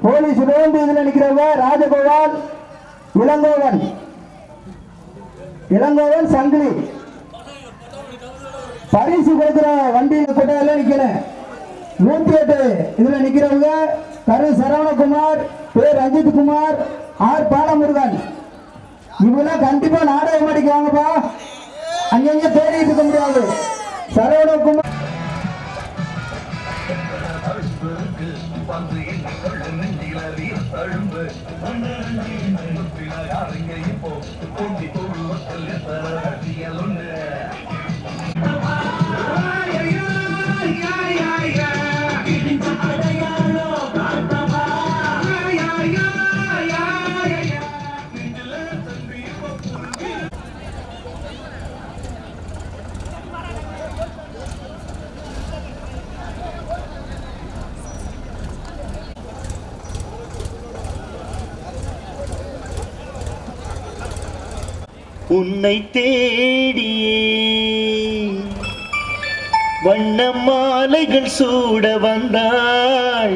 Police ரோந்து இதில் நிற்கிறவங்க ராஜகோபால், இளங்கோவன் சங்கிலி பரிசு கொடுக்கிற வண்டியில் கொட்டையில நிக்கணும். 108 இதுல நிக்கிறவங்க கரு சரவணகுமார், பேர் ரஞ்சித் குமார், ஆர் பாலமுருகன். இவங்கெல்லாம் கண்டிப்பா நாடகம் அடிக்குவாங்கப்பா. அங்கங்க தேடிட்டு இருக்க முடியாது. சரவணகுமார் உன்னை தேடியே வண்ண மாலைகள் சூட வந்தாள்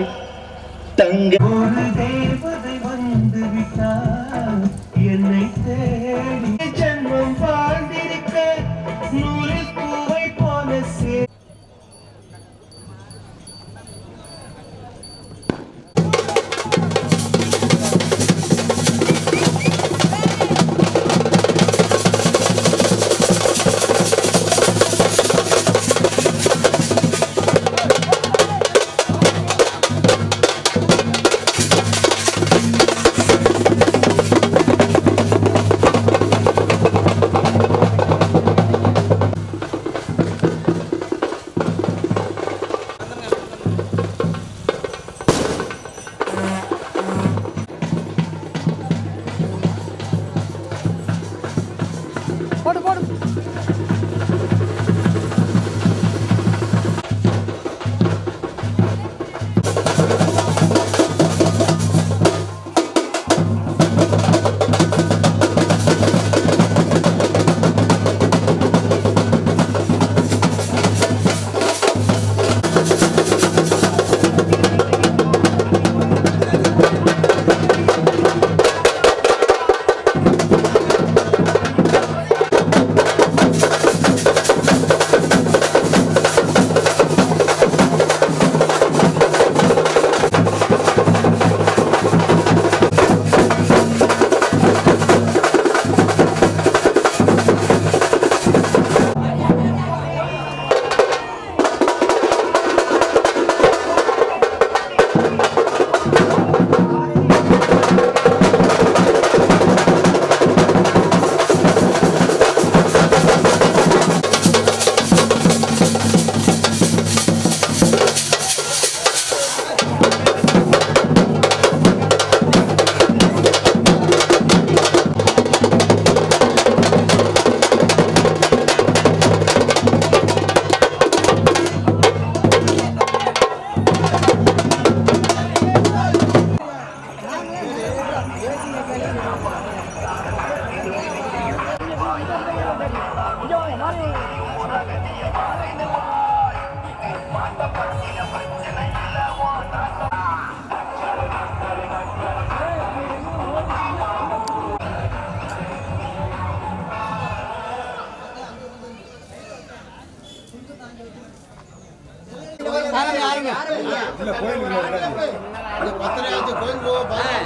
தங்க. ஒரு தேவதை வந்து விட்டாள் என்னை தேடி. ஜன்மம் வாழ்ந்திருக்க நூலில் பூவை போல சே.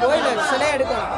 கோயில் சிலை எடுக்கணும்.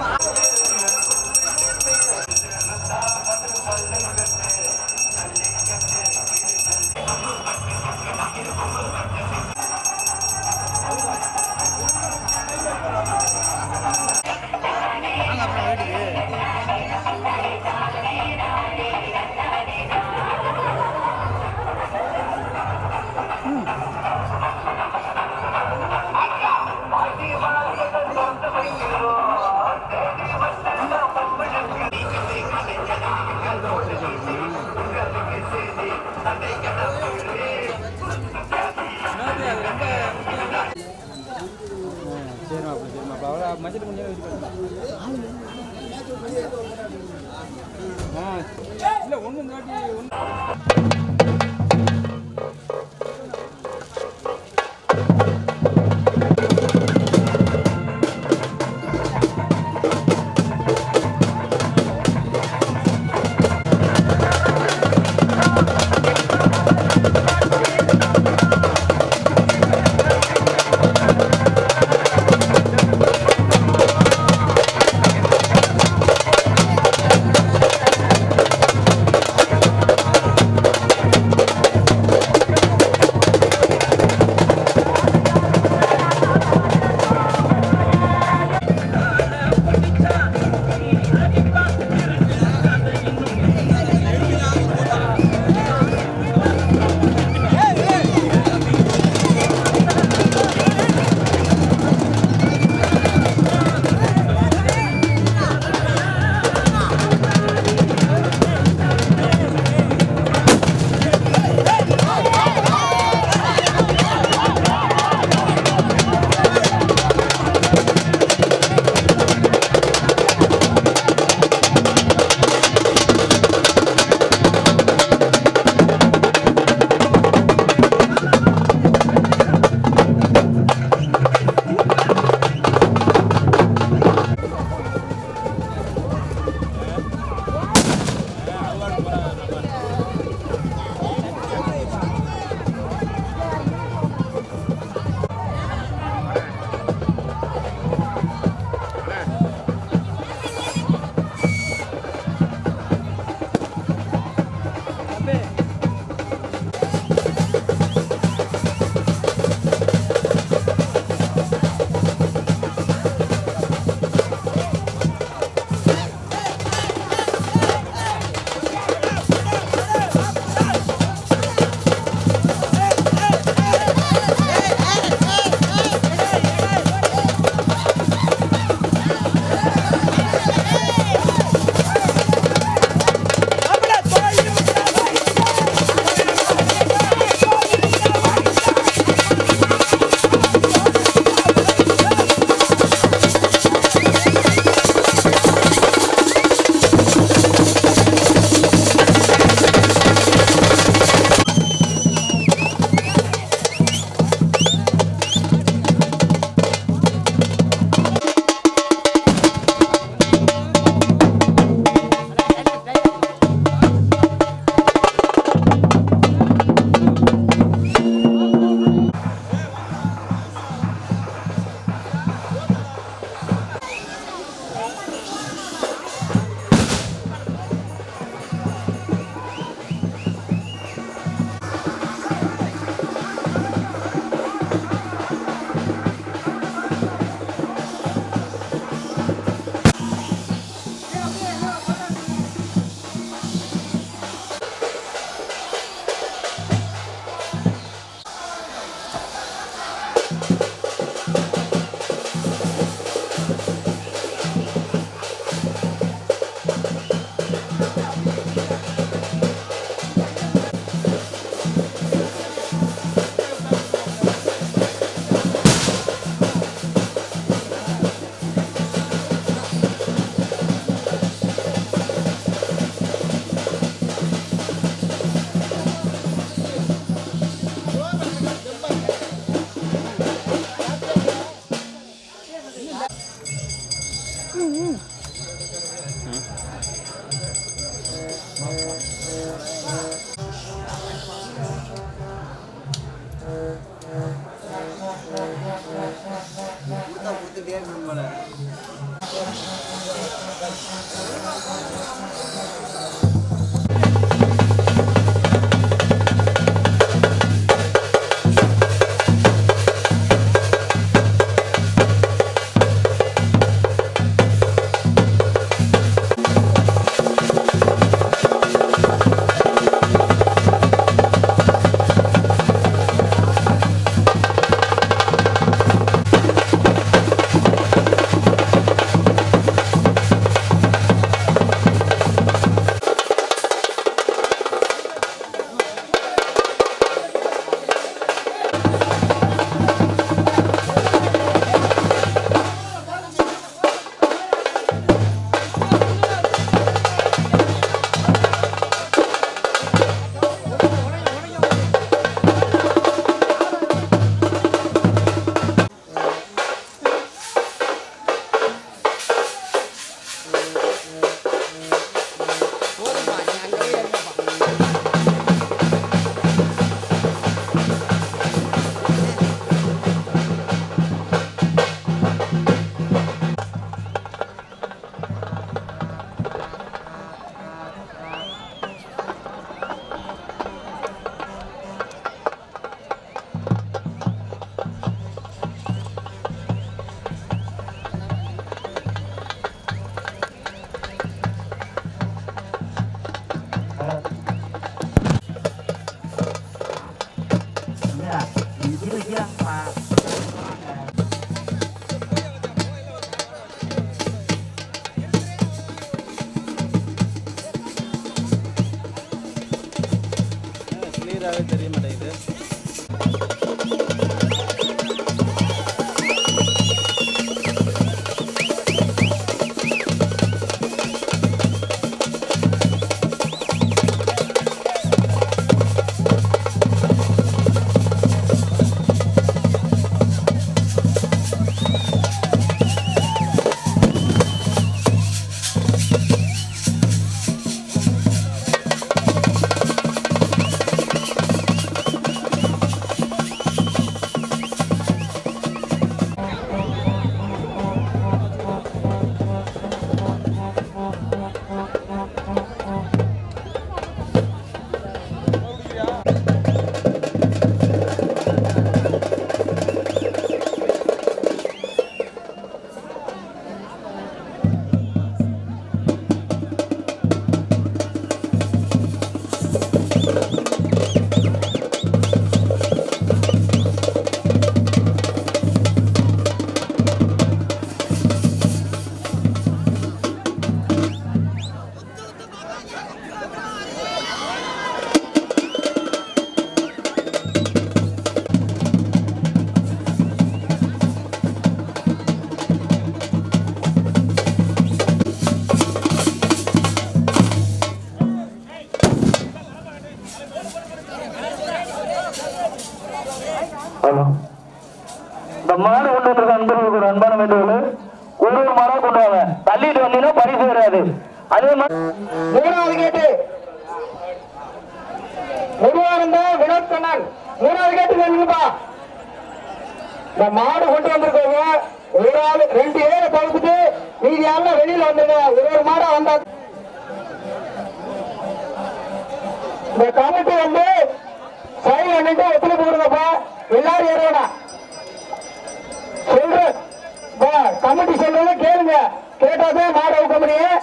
மஞ்சள் கொஞ்சம் இல்லை ஒன்று இந்த வாட்டி கிளியராகவே தெரிய மாட்டேங்குது. இந்த மாடு கொண்டு வந்திருக்க அன்பர்களுக்கு ஒரு அன்பான வேண்டுகோள், ஒரு மாடா கொண்டு வாங்க. தள்ளிட்டு வந்தீங்கன்னா பரிசு வராது. அதே மாதிரி மூணாவது கேட்டு முருகானந்த வினோத்கண்ணன் மூணாவது கேட்டு வேணுங்கப்பா. இந்த மாடு கொண்டு வந்திருக்கவங்க ஒரு ஆள் 2 ஏரை தவிர்த்துட்டு மீதி ஆள்லாம் வெளியில வந்துருங்க. ஒரு மாடா வந்தா இந்த கமிட்டி வந்து சைன் பண்ணிட்டு ஒத்துழைப்பு கொடுங்கப்பா. எல்லாரும் ஏறணும் சொல்ற கமிட்டி சொல்றத கேளுங்க. கேட்டாதான் மாடு அவுக்க முடியும்.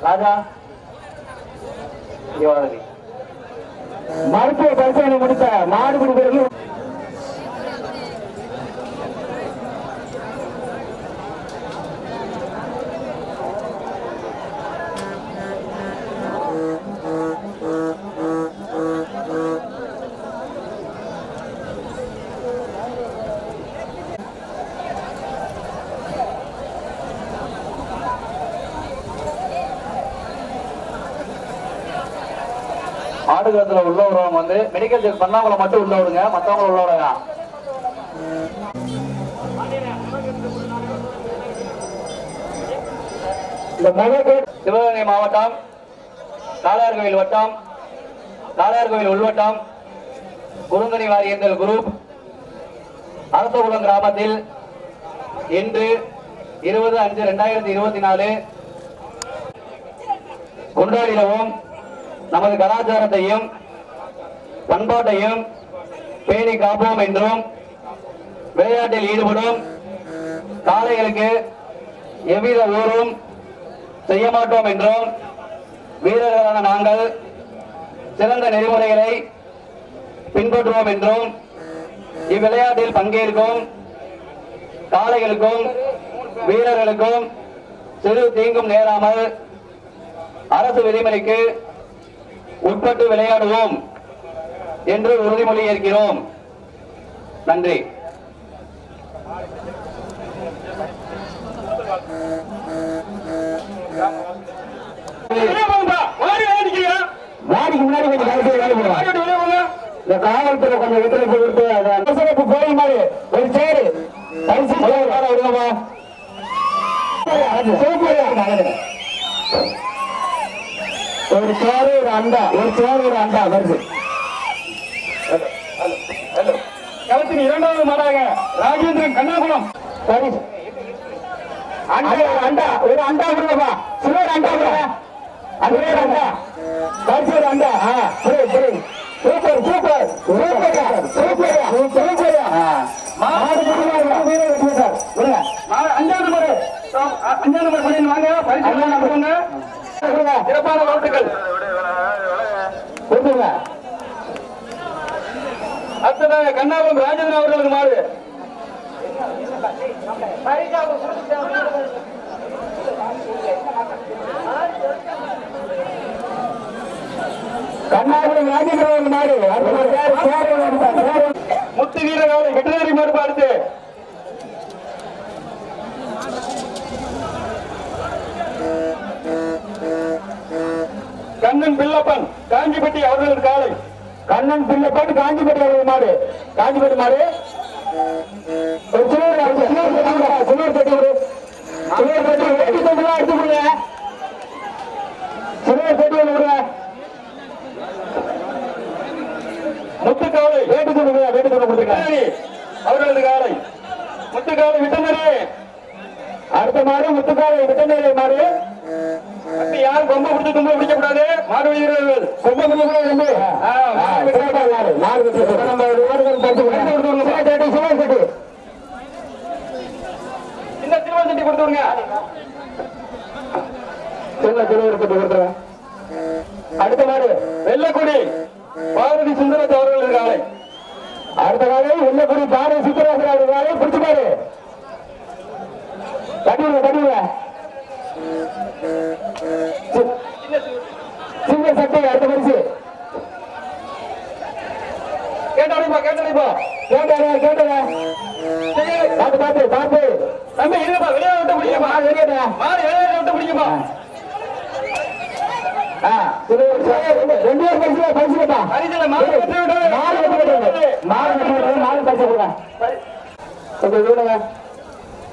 ராஜா மருத்துவ பரிசோதனை முடித்த மாடுபிடி பிறகு ஆடுகளத்துல உள்ளவங்க வந்து மெடிக்கல் செக் பண்ணவங்கள மட்டும் உள்ள விடுங்க, மத்தவங்கள உள்ள விடுங்க. சிவகங்கை மாவட்டம் காளையார்கோவில் வட்டம் காளையார்கோவில் உள்வட்டம் குறுங்கனி வாரியந்தல் குரூப் அரசகுளம் கிராமத்தில் இன்று 20/5/2024 கொண்டாடிடவும் நமது கலாச்சாரத்தையும் பண்பாட்டையும் பேணி காப்போம் என்றும் விளையாட்டில் ஈடுபடும் காளைகளுக்கு எவ்வித ஊரும் செய்ய மாட்டோம் என்றும் வீரர்களான நாங்கள் சிறந்த நெறிமுறைகளை பின்பற்றுவோம் என்றும் இவ்விளையாட்டில் பங்கேற்கும் காளைகளுக்கும் வீரர்களுக்கும் சிறு தீங்கும் நேராமல் அரசு விதிமுறைக்கு உட்பட்டு விளையாடுவோம் என்று உறுதிமொழி ஏற்கிறோம். நன்றி. வாடிக்கு முன்னாடி இந்த காவல்துறை கொஞ்சம் ஒத்துழைப்பு கொடுத்து அரசமைப்பு கோயில் மாதிரி ஒரு சேரு விடுங்கப்பா. ஒரு சேரு ஒரு அண்டா வருது. களத்தின் 2வது மாடாக ராஜேந்திரன் கண்ணாகுளம். சரி ஒரு அண்டா விடுங்கப்பா. சிலர் அண்டா விடுங்க. அந்த அண்டா ஒரு அண்டா. சரி 5 நம்பர் பணியன் வாங்க பரிசு கொடுங்க. சிறப்பான வாழ்த்துக்கள் கொடுத்துங்க. அடுத்ததாக கண்ணாபுரம் ராஜேந்திரன் அவர்களுக்கு மாடு. கண்ணாபுரம் ராஜேந்திரன் மாடு. முத்து வீரர் வெட்டினரி மாடு பார்த்து கண்ணன் பிள்ளப்பன் காஞ்சிபட்டி அவர்கள் காலை. கண்ணன் பிள்ளப்பன் காஞ்சிபட்டி அவர்கள் மாடு. காஞ்சிபட்டி மாடு முத்துக்காலை அவர்களது காலை. முத்துக்காலை விட்டனரே. அடுத்த மாடு முத்துக்காலை விட்டனரே மாடு. யாரும் கொம்ப பிடிச்சு தும்ப பிடிக்க கூடாது. மாடு வீரர்கள் கொம்ப பிடிக்க சின்ன சில்வர் சட்டி கொடுத்துருங்க. சின்ன சில்வர் சட்டி கொடுத்துருங்க. அடுத்த மாடு வெள்ளக்குடி பாரதி சுந்தரத் அவர்கள் காலை. அடுத்த காலை வெள்ளக்குடி பாரதி சுந்தரத் அவர்கள் காலை. பிடிச்சு பாரு கட்டிடுங்க. சின்ன சட்டை அடுத்த பரிசு. கேட்டாடிப்பா பார்த்து தம்பி இருப்பா. வெளியே விட்டு பிடிக்கப்பா. மாடு வெளியே விட்டு பிடிக்கப்பா. 2 பேர் பரிசுப்பா.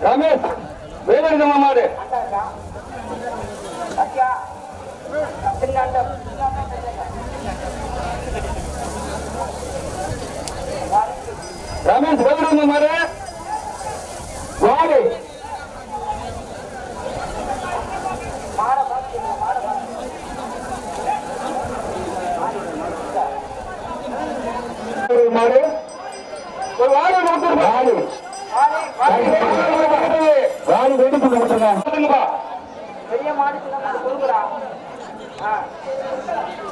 ரமேஷ் வேலரிதமா மாடு. ரமேஷ் வேலரிதமா மாடு. வாடு மாடு. ஒரு வாடு வாடு வாடு வெடி பண்ண கொடுத்துருங்க.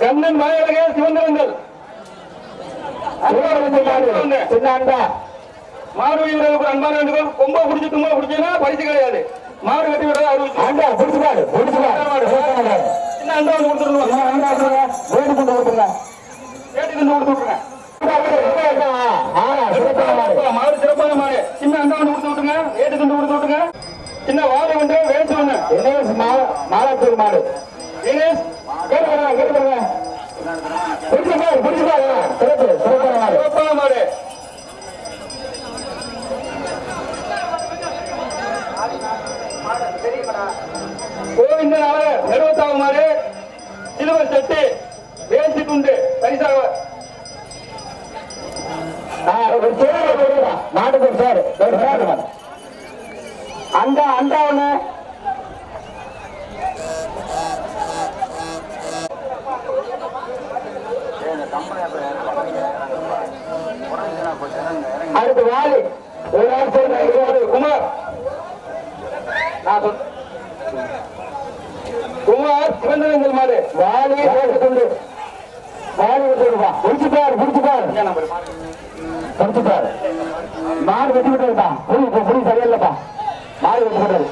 கண்ணன் மலையழகே சிவந்தரங்கள் மாடு வீரர்களுக்கு அன்பான வேண்டுகோள். கொம்ப பிடிச்சி தும்ப பிடிச்சா பரிசு கிடையாது. மாடு கட்டி விட சின்ன அண்டா வந்து கொடுத்துருங்க. கேட்டு கொண்டு கொடுத்துருங்க. மாடு சிறப்பான மாடு. சின்ன அண்டா வந்து கொடுத்து விட்டுங்க. ஏட்டு கொண்டு கொடுத்து விட்டுங்க. சின்ன வாழை உண்டு வேச்சு ஒண்ணு மாலாத்தூர் மாடு. சிறப்பான மாடு. கோவிந்தனால நெருவத்தாவது மாடு. சிலுவர் செட்டு வேசி துண்டு பரிசாக மாட்டுக்கு சார். அண்டா ஒண்ணு. அடுத்து வாலி குமார். குமார் சிவந்தரங்கள் மாடு. வாலி துண்டு. வாலி பிடிச்சுப்பாரு மாடு வெட்டி விட்டுருப்பா. புரி சரியில்லப்பா. மாடு வெட்டி விட்டுறது.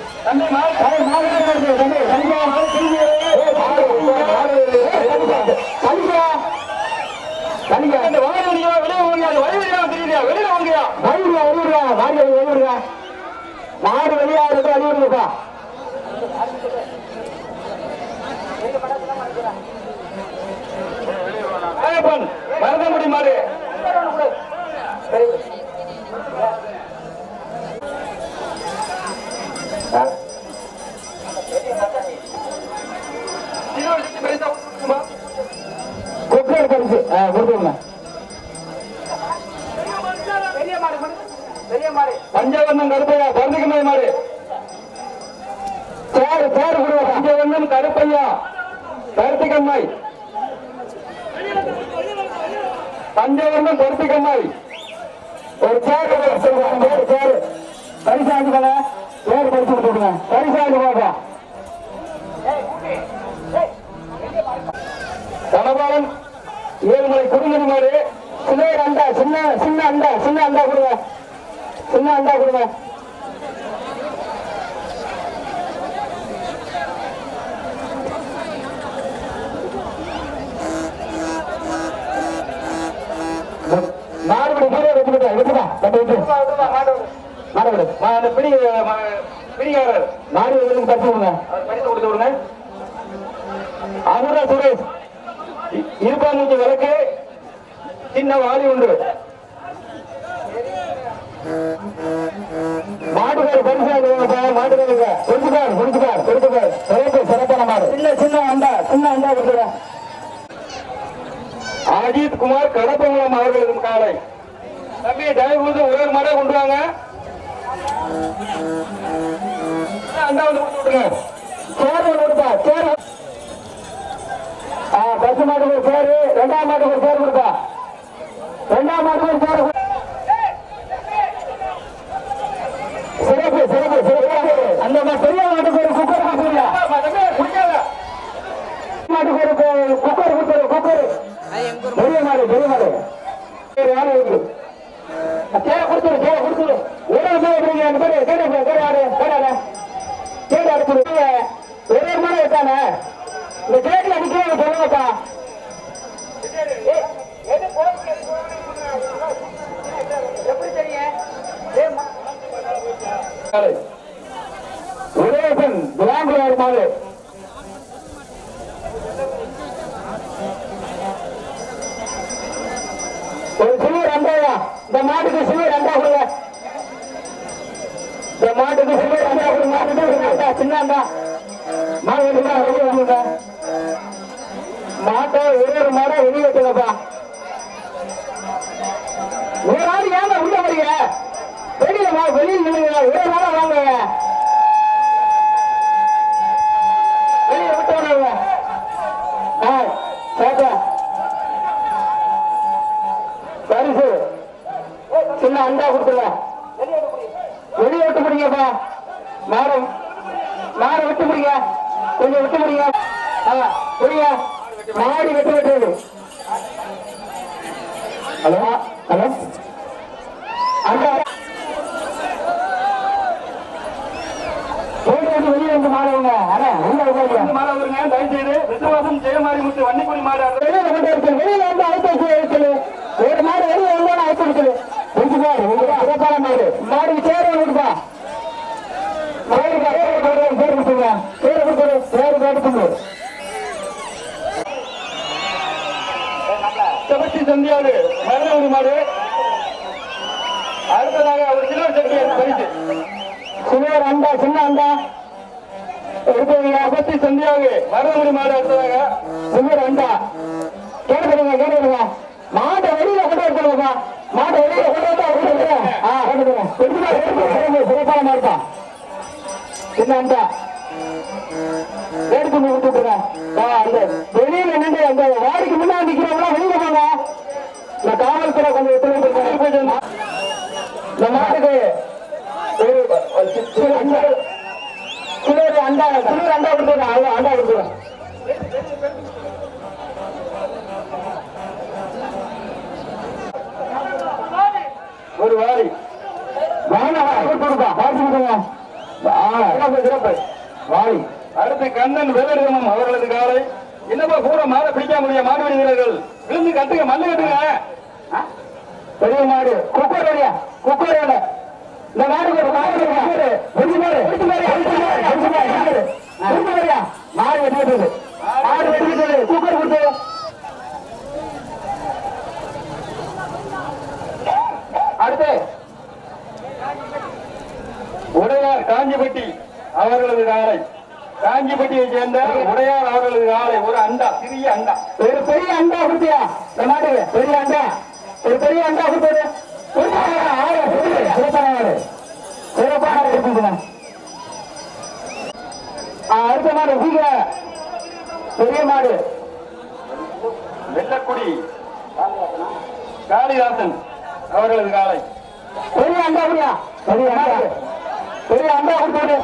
மாடு வெளியா இருக்கு அழிவுப்பா. மருதமுடி மாடு. பஞ்சவர்ணம் கருப்பையா பருந்திக்கம்மை மாடு. பஞ்சவர்ணம் கருப்பையா கருத்திக்கம்மை. பஞ்சவர்ணம் கருத்திக்கம்மை. ஒரு சேர் பரிசாங்க பேர் படிச்சு கொடுத்துருங்க. பரிசாங்க பாப்பா கணவாளன் ஏழுமலை குடும்பம் மாடு சின்ன அண்டா சின்ன சின்ன அண்டா சின்ன அண்டா கொடுங்க. சின்ன அண்டா கொடுங்க. மாடுபடி கீழே வச்சுக்கிட்டா எடுத்துக்கா மாடு அந்த பிடிக்காரர் மாடு பறிச்சு விடுங்க. பறித்து கொடுத்து விடுங்க. அமுதா சுரேஷ் இருப்பாங்க விளக்கு சின்ன வாலி உண்டு. மாடுகார் பரிசு மாடுகாருங்க கொடுத்துக்கார் சிறப்பான மாடு சின்ன அண்டா கொடுத்துருங்க. அஜித் குமார் கடப்பங்குளம் அவர்களுக்கும் காலை தம்பி தயவுக்கு ஒரே மாடா கொண்டு வாங்க. அண்டா வந்து கொடுத்து விடுங்க. சேர் கொடுப்பா சேர் பசு மாட்டுக்கு ஒரு சேரு ரெண்டாம் மாட்டுக்கு ஒரு சேர் கொடுப்பா. ரெண்டாம் மாட்டுக்கு ஒரு சேர் சிறப்பு சிறப்பு சிறப்பு. அந்த பெரிய மாட்டுக்கு ஒரு குக்கர் கொடுத்துருங்க. மாட்டுக்கு ஒரு குக்கர் கொடுத்துரு குக்கர் பெரிய மாடு யாரும் இருக்கு. சேர கொடுத்துரு ஒரே மாதிரி அந்த பேரு கேடு அடிச்சுடு ஒரே மாதிரி இருக்கானே இந்த கேட்ல அடிக்க சொல்லுங்கப்பா. எப்படி தெரியும் ஒரே பெண் விளாங்குறாரு மாடு ஒரு சிலுவர் அண்டாயா. இந்த மாட்டுக்கு சிலுவர் அண்டா கொடுங்க. இந்த மாட்டுக்கு சிலுவர் அண்டா கொடுங்க. மாட்டுக்கு சின்ன அண்டா மாடு மாட்டை ஒரு மாடை வெளியே வச்சுங்கப்பா. ஒரு நாள் ஏங்க உள்ள வரீங்க வெளியில் நில்லுங்க. ஒரு நாளா வாங்க வெளியே விட்டு சேட்டா பரிசு சின்ன அண்டா கொடுத்துருங்க. வெளியே விட்டு முடியுங்கப்பா. மாடை விட்டு முடியுங்க. கொஞ்சம் விட்டு முடியுங்க. புரியுங்க மாடி வெட்டு வெட்டுறது. ஹலோ ஹலோ அண்டா வெளியே வந்து மாடவங்க மாடவங்க தயவுசெய்து விசுவாசம் ஜெயமாரிமுத்து வன்னிக்குடி மாடு வெளியில வந்து அழைத்து ஒரு மாடு வெளியே வந்து அழைத்து சிறப்பான மாடு மாடு சேர விடுப்பா. பேர் கொடுத்துங்க. பேர் கொடுத்துரு பேர் கேட்டுக்கொண்டு செபஸ்டி சந்தியாடு மருதவடி மாடு. அடுத்ததாக அவர் சில்வர் சக்தி பரிசு சில்வர் அண்டா சின்ன அண்டா செபஸ்டி சந்தியாவு மருதவடி மாடு. அடுத்ததாக சில்வர் அண்டா கேட்டுடுங்க. மாட்டை வெளியில கொண்டு வரப்பா. மாட்டை வெளியில கொண்டு வந்து சிறப்பான மாடுப்பா. சின்ன அண்டா எடுத்து கொடுத்துருங்க. வெளியில நின்று அந்த வாடிக்கு முன்னாடி நிக்கிறவங்களா வெளியில போங்க. இந்த காவல்துறை கொஞ்சம் ஒத்துழைப்பு. இந்த மாட்டுக்கு சிலர் அண்டா கொடுத்துருங்க. அண்டா கொடுத்துருங்க. ஒரு வாரி வாரி. அடுத்து கண்ணன் வேலரிதமம் அவர்களது காலை. என்னப்பா கூட மாட பிடிக்க முடியும். மாடுவடி வீரர்கள் விழுந்து கட்டுங்க மண்ணு கட்டுங்க. பெரிய மாடு குக்கர் வழியா குக்கர் இந்த மாடு மாடு வெட்டிவிட்டது. மாடு வெட்டிவிட்டது. குக்கர் கொடுத்து அடுத்து உடையார் காஞ்சிபட்டி அவர்களது காலை. காஞ்சிபட்டியை சேர்ந்த உடையார் அவர்களது காலை. ஒரு அண்டா சிறிய அண்டா ஒரு பெரிய அண்டா கொடுத்தியா. இந்த மாட்டுக்கு பெரிய அண்டா ஒரு பெரிய அண்டா கொடுத்தது. சிறப்பாக இருக்குங்க. அடுத்த மாடு பெரிய மாடு வெள்ளக்குடி காளிதாசன் அவர்களது காலை. பெரிய அண்டா புரியா பெரிய பெரிய அண்டா கொடுத்தாரு.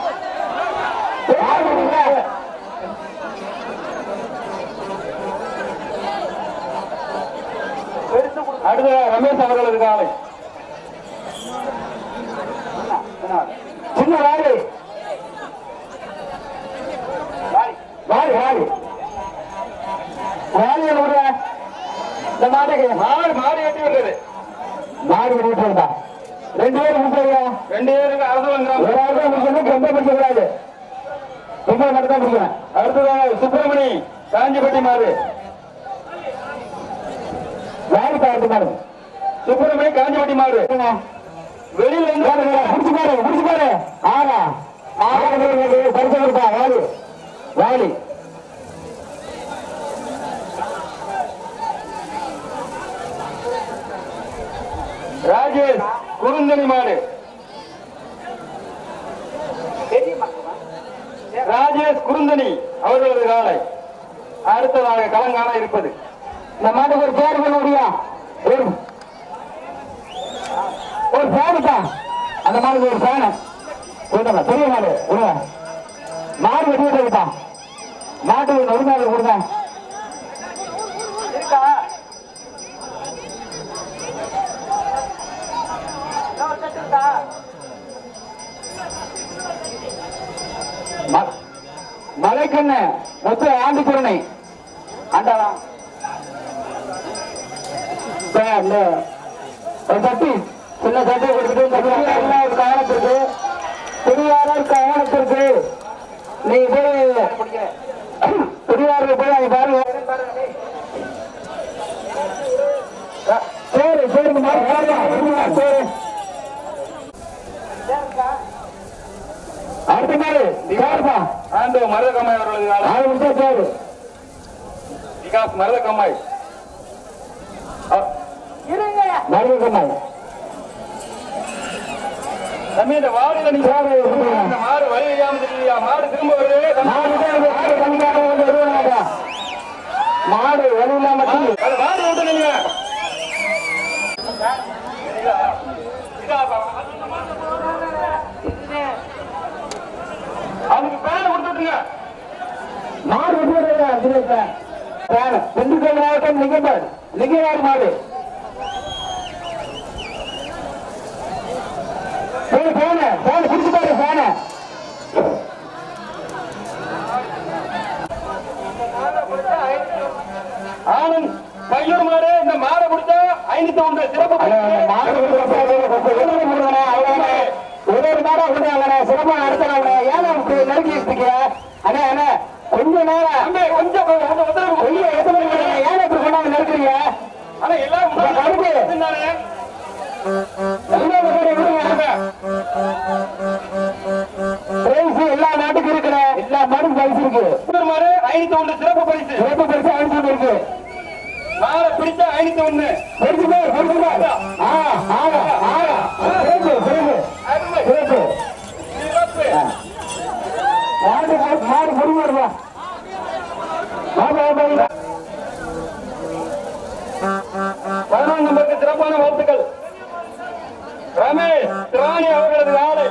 அடுத்த ரமேஷ் அவர்களது காலை சின்ன வாரி வாரி வாரி வாரியை விடுற இந்த மாட்டுக்கு மாடு மாடு வெட்டி விடுறது மாடு வெட்டி விட்டுறதா 2 பேரும் முடிச்சுங்க 2 பேருக்கு அரசு வாங்குறாங்க ஒரு ஆள் தான் முடிக்கணும் ரொம்ப பிடிக்க கூடாது ரொம்ப மட்டும் தான் பிடிக்கணும் அடுத்ததாக சுப்பிரமணி காஞ்சிப்பட்டி மாடு வாரி பார்த்து மாடு சுப்பிரமணி காஞ்சிப்பட்டி மாடு வெளியில இருந்து முடிச்சு பாரு ஆனா பரிசு கொடுப்பா வாலி வாலி ராஜேஷ் குருந்தனி மாடு ராஜேஷ் குருந்தனி அவர்களது காலை அடுத்ததாக கலங்கான இருப்பது இந்த மாட்டுக்கு ஒரு பேர் பண்ண முடியும் ஒரு ஃபேனு தான் அந்த மாடுக்கு ஒரு ஃபேனு கொடுங்க பெரிய மாடு கொடுங்க மாடு வெட்டி விட்டுருக்கா மாட்டுக்கு ஒரு நாள் கொடுங்க மலைக்கண்ணு மொத்த ஆண்டிக்குரணை ஆண்டாளா ஒரு சட்டி சின்ன சட்டை கொடுத்துட்டு ஒரு காரணத்திற்கு பெரியாரர் காரணத்திற்கு நீ போய் பெரியாருக்கு போய் அங்க பாருங்க சரி சரி சரி அடுத்த மாதிரி ஆண்டு மருதக்கம்மாய் அவர்களது விகாஸ் மருதக்கம்மாய் மருதக்கம்மாய் இந்த மாடு வழி மாடு திரும்ப வருது மாடு வழி இல்லாம மாடு விட்டு நீங்க அவனுக்கு பேன் கொடுத்துட்டுங்க மாடு விட்டு திண்டுக்கல் மாவட்டம் லிங்கவாடி மாடு பிடிச்சு பாரு பேன ஆனந்த் பையூர் மாடு இந்த மாடை பிடிச்சா 501 சிறப்பு ஒரு மாடா கொடுத்தாங்க சிறப்பா நடத்துறாங்க ஏன்னா நெருங்கி இருக்கீங்க அண்ணா அண்ணா கொஞ்ச நேரம் கொஞ்சம் ஏன்னா இப்படி கொண்டாங்க நெருக்குறீங்க ஆனா எல்லாரும் எல்லா நாட்டுக்கு இருக்கிற எல்லா மாடும் பரிசு இருக்கு 501 சிறப்பு பரிசு 501 இருக்கு மாலை பிடிச்சா 501 பரிசு மாடு முடிவாருவா 11 நம்பருக்கு சிறப்பான வாழ்த்துக்கள் ரமேஷ் திராணி அவர்களது ஆளை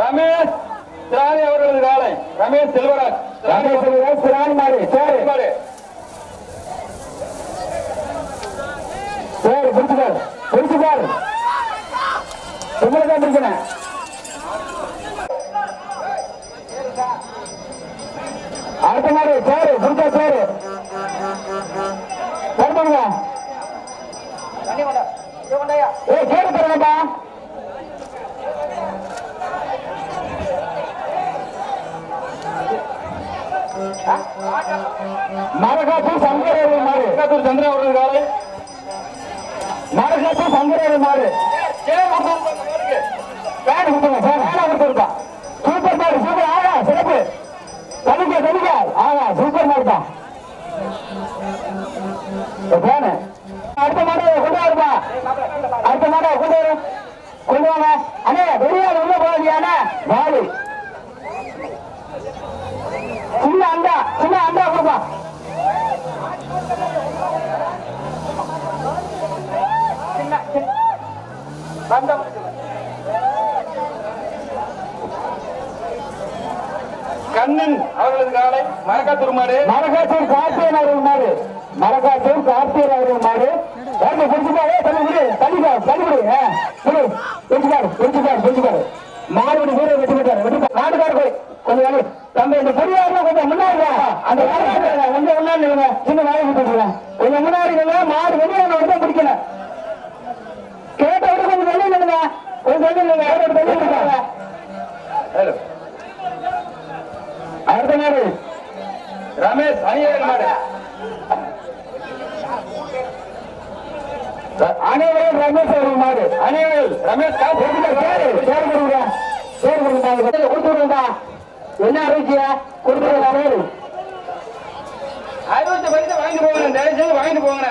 ரமேஷ் திராணி அவர்களது ஆளை ரமேஷ் செல்வராஜ் திராணி மாடு சரி மாடு சரி பிடிச்சுக்கார் உங்களுதான் பிடிக்கணும் அடுத்த மாடு சரி பிடிச்சா சரி பண்ணுங்க கேட்டு தரேன்ப்பா மரகாத்தூர் சங்கரேரி மாடு சந்திரன் அவர்கள் காலை மரகாத்தூர் சங்கரேரி மாடு பேன் கொடுத்துருங்க பேன் கொடுத்துருப்பா சூப்பர் மாடு சூப்பர் ஆகா சிறப்பு தனிக்க ஆகா சூப்பர் மாடுப்பா பேனு அடுத்த மாடு கொண்டு வருப்பா அடுத்த மாடு கொண்டு வாங்க அண்ணே வெளியால் உள்ள போகாதீங்க அண்ணே வாலி சின்ன அண்டா கொடுப்பா மரக்காத்தூர் மாடு மரக்காத்தூர் கார்த்தியன் அவர்கள் மாடு மரக்காத்தூர் கார்த்தியன் அவர்கள் மாடு புரிச்சுப்பாரு தள்ளிப்பாரு புரிச்சுப்பாரு மாடுபடி வீர வெட்டி விட்டாரு நாட்டுக்கார போய் கொஞ்சம் தம்பி இந்த பொறியாளர் கொஞ்சம் முன்னாடி அந்த கொஞ்சம் முன்னாடி சின்ன வாயை விட்டுருக்கேன் கொஞ்சம் முன்னாடி மாடு வெளியான தான் பிடிக்கல கேட்ட விட கொஞ்சம் வெளியே நில்லுங்க கொஞ்சம் வெளியே இருக்காங்க அடுத்த மாடு ரமேஷ் அணியர் மாடு அனைவரும் ரமேஷ் அவர்கள் மாடு அணியல் ரமேஷ் கொடுத்துருந்தா என்ன அறிவிச்சியா கொடுத்துருந்தாரு அறிவிச்ச பரிசு வாங்கிட்டு போங்க தயவுசெய்து வாங்கிட்டு போங்க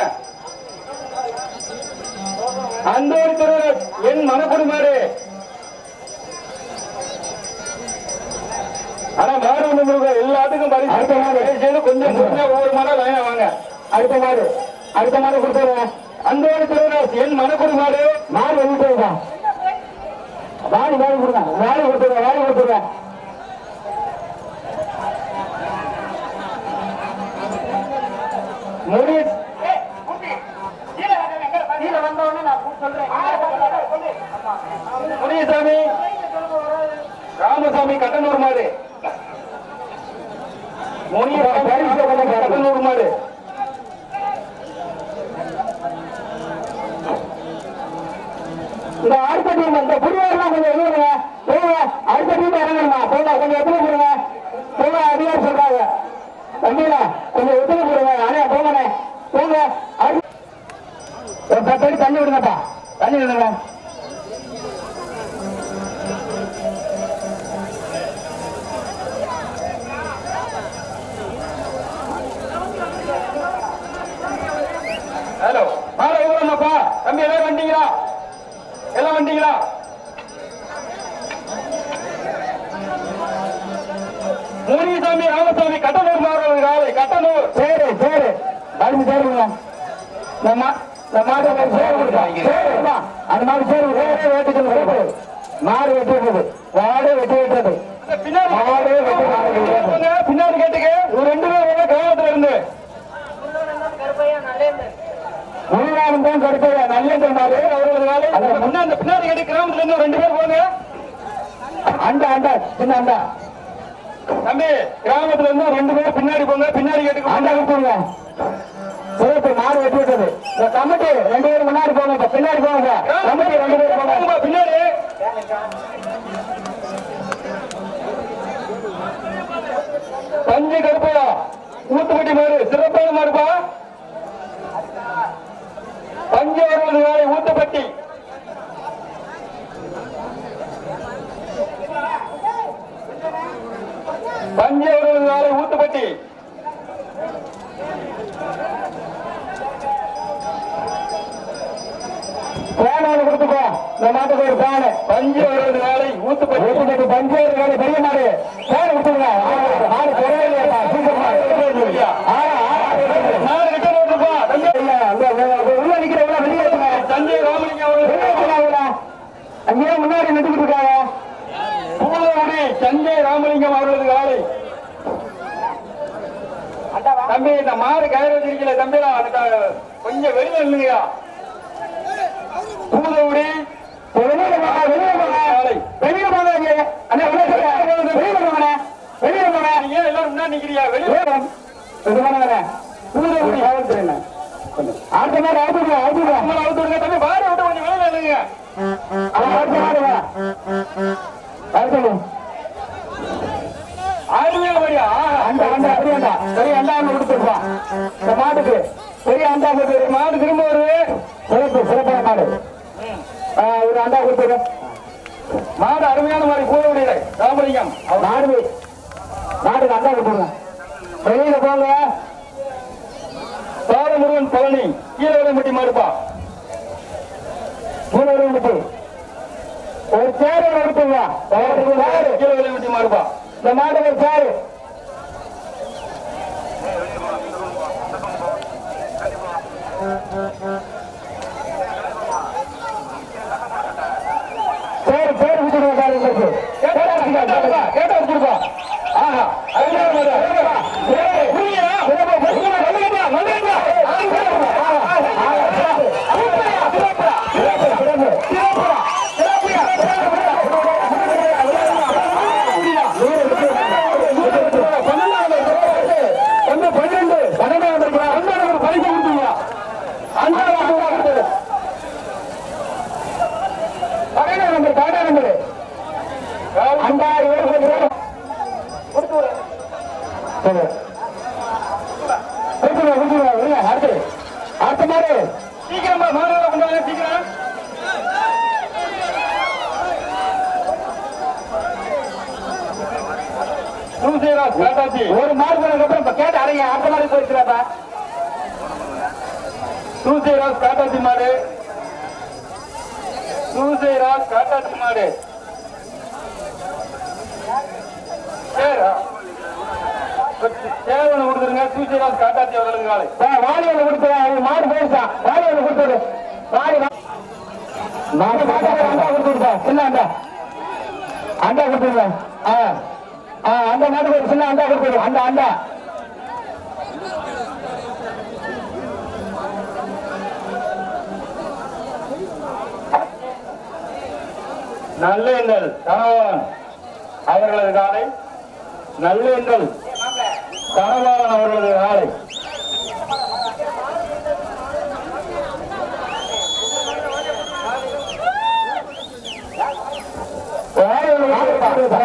அந்த ஒரு திருவர் என் மனப்பொடி மாடு ஆனா மாடு ஒன்று எல்லாத்துக்கும் பரிசு அடுத்த மாடு தயவுசெய்து கொஞ்சம் ஒவ்வொரு மாடா லைனா வாங்க அடுத்த மாடு கொடுத்துருவேன் அந்த ஒரு திருவர் என் மனப்பொடி மாடு மாடு வெளியிட்டு வாடி கொடுத்துருவேன் முனியசாமி ராமசாமி கட்டனூர் மாடு முனியசாமி கட்டனூர் மாடு இந்த அடுத்த டீம் இந்த புரியாரெல்லாம் கொஞ்சம் எழுதுங்க போங்க அடுத்த டீம் இறங்கணுமா போங்க கொஞ்சம் எத்தனை போடுங்க போங்க அதிகாரி சொல்றாங்க தம்பிங்களா கொஞ்சம் எத்தனை போடுங்க அண்ணே போங்கண்ணே போங்க ஒரு 10 அடி தண்ணி விடுங்கப்பா தண்ணி விடுங்க ஹலோ மாலை ஊரமாப்பா தம்பி எல்லாம் வந்தீங்களா முனியசாமி ராமசாமி கட்டனூர் மாறு காலை கட்டனூர் சரி பாருங்க சேருங்க அந்த மாதிரி சேரு வேட்டுக்கு மாடு வெட்டி விட்டது மாடு வெட்டி விட்டது பின்னாடி கேட்டுக்கு ஒரு 2 பேர் கிராமத்துல இருந்து முன்னாடி தான் கருப்பையா நல்ல மாடு அந்த பின்னாடி கேட்டு கிராமத்துல இருந்து 2 பேர் போங்க அண்டா சின்ன அண்டா தம்பி கிராமத்துல இருந்து 2 பேர் பின்னாடி போங்க பின்னாடி கேட்டுக்கு அண்டா கொடுத்துருங்க சிறப்பு மாடு வெட்டி விட்டது இந்த கமிட்டி 2 பேர் முன்னாடி போங்க பின்னாடி போங்க கமிட்டி 2 பேர் போங்க பின்னாடி பஞ்சு கருப்பையா ஊத்துப்பட்டி மாடு சிறப்பான மாடுப்பா பஞ்சு 60 நாளை ஊத்துப்பட்டி பஞ்சு 60 நாளை ஊத்துப்பட்டி பேனாவது கொடுத்துப்போ இந்த மாட்டுக்கு ஒரு பேனு பஞ்சு 60 நாளை ஊத்துப்பட்டி பஞ்சு பெரிய மாடு பேன் கொடுத்துருங்க மாடு குறையில்லையா உள்ள நிக்கிறவங்க வெளியேற்றுங்க சஞ்சய் ராமலிங்கம் அங்கேயே முன்னாடி நின்றுட்டு இருக்காங்க பூலகுடி சஞ்சய் ராமலிங்கம் அவர்களது காலை தம்பி இந்த மாடு கயிறு வச்சிருக்கல தம்பி கொஞ்சம் வெளியில இல்லையா பூலகுடி வெளியில போங்க அண்ணா வெளியில போங்க நீங்க எல்லாரும் முன்னாடி நிக்கிறியா வெளியே பூலகுடி அடுத்த மாதிரி அவுத்துடுங்க தம்பி மாடு விட்டு கொஞ்சம் வெளியில இல்லைங்க ஆறுமையான வழியா பெரிய அண்டாம கொடுத்துருப்பான் இந்த மாட்டுக்கு பெரிய அண்டாம மாடு திரும்ப வருது சிறப்பான மாடு ஒரு அண்டா கொடுத்துரு மாடு அருமையான மாதிரி பூலகுடி ராமலிங்கம் மாட்டுக்கு அண்டா கொடுத்துருங்க வெளியில போங்க பாலமுருகன் பழனி கீழவரம்பட்டி மாடுப்பா பூலகுடி ஒரு சேரு கொடுத்துருங்க கீழவரம்பட்டி மாடுப்பா இந்த மாட்டுக்கு ஒரு சேரு பேர் விட்டுருக்கா கேட்டா வச்சிருக்கா ஆஹா மாடு சீக்கிரமா மாடு கொண்டு வாங்க சீக்கிரம். ஒரு மாடு போனதுக்கு அப்புறம் கேட்டு அறைய அடுத்த மாதிரி போயிருக்கிறாப்பா. சூசைராஜ் காட்டாச்சி மாடு, சூசைராஜ் காட்டாச்சி மாடு. சேவனை கொடுத்துருங்க. சூசைராஜ் காட்டாச்சி அவர்களுக்கு காலை வாலியில் கொடுத்துருங்க. அவங்க மாடு போயிருச்சான். வாலியில் கொடுத்துரு. வாலி மாடு அண்டா கொடுத்துருக்கா. சின்ன அண்டா அண்டா கொடுத்துருங்க. அந்த மாடு ஒரு சின்ன அண்டா கொடுத்துரு. அந்த அண்டா நல்லெண்ணல் கணவாளன் அவர்களது காலை. நல்லெண்ணல் கணவாளன் அவர்களது காலை.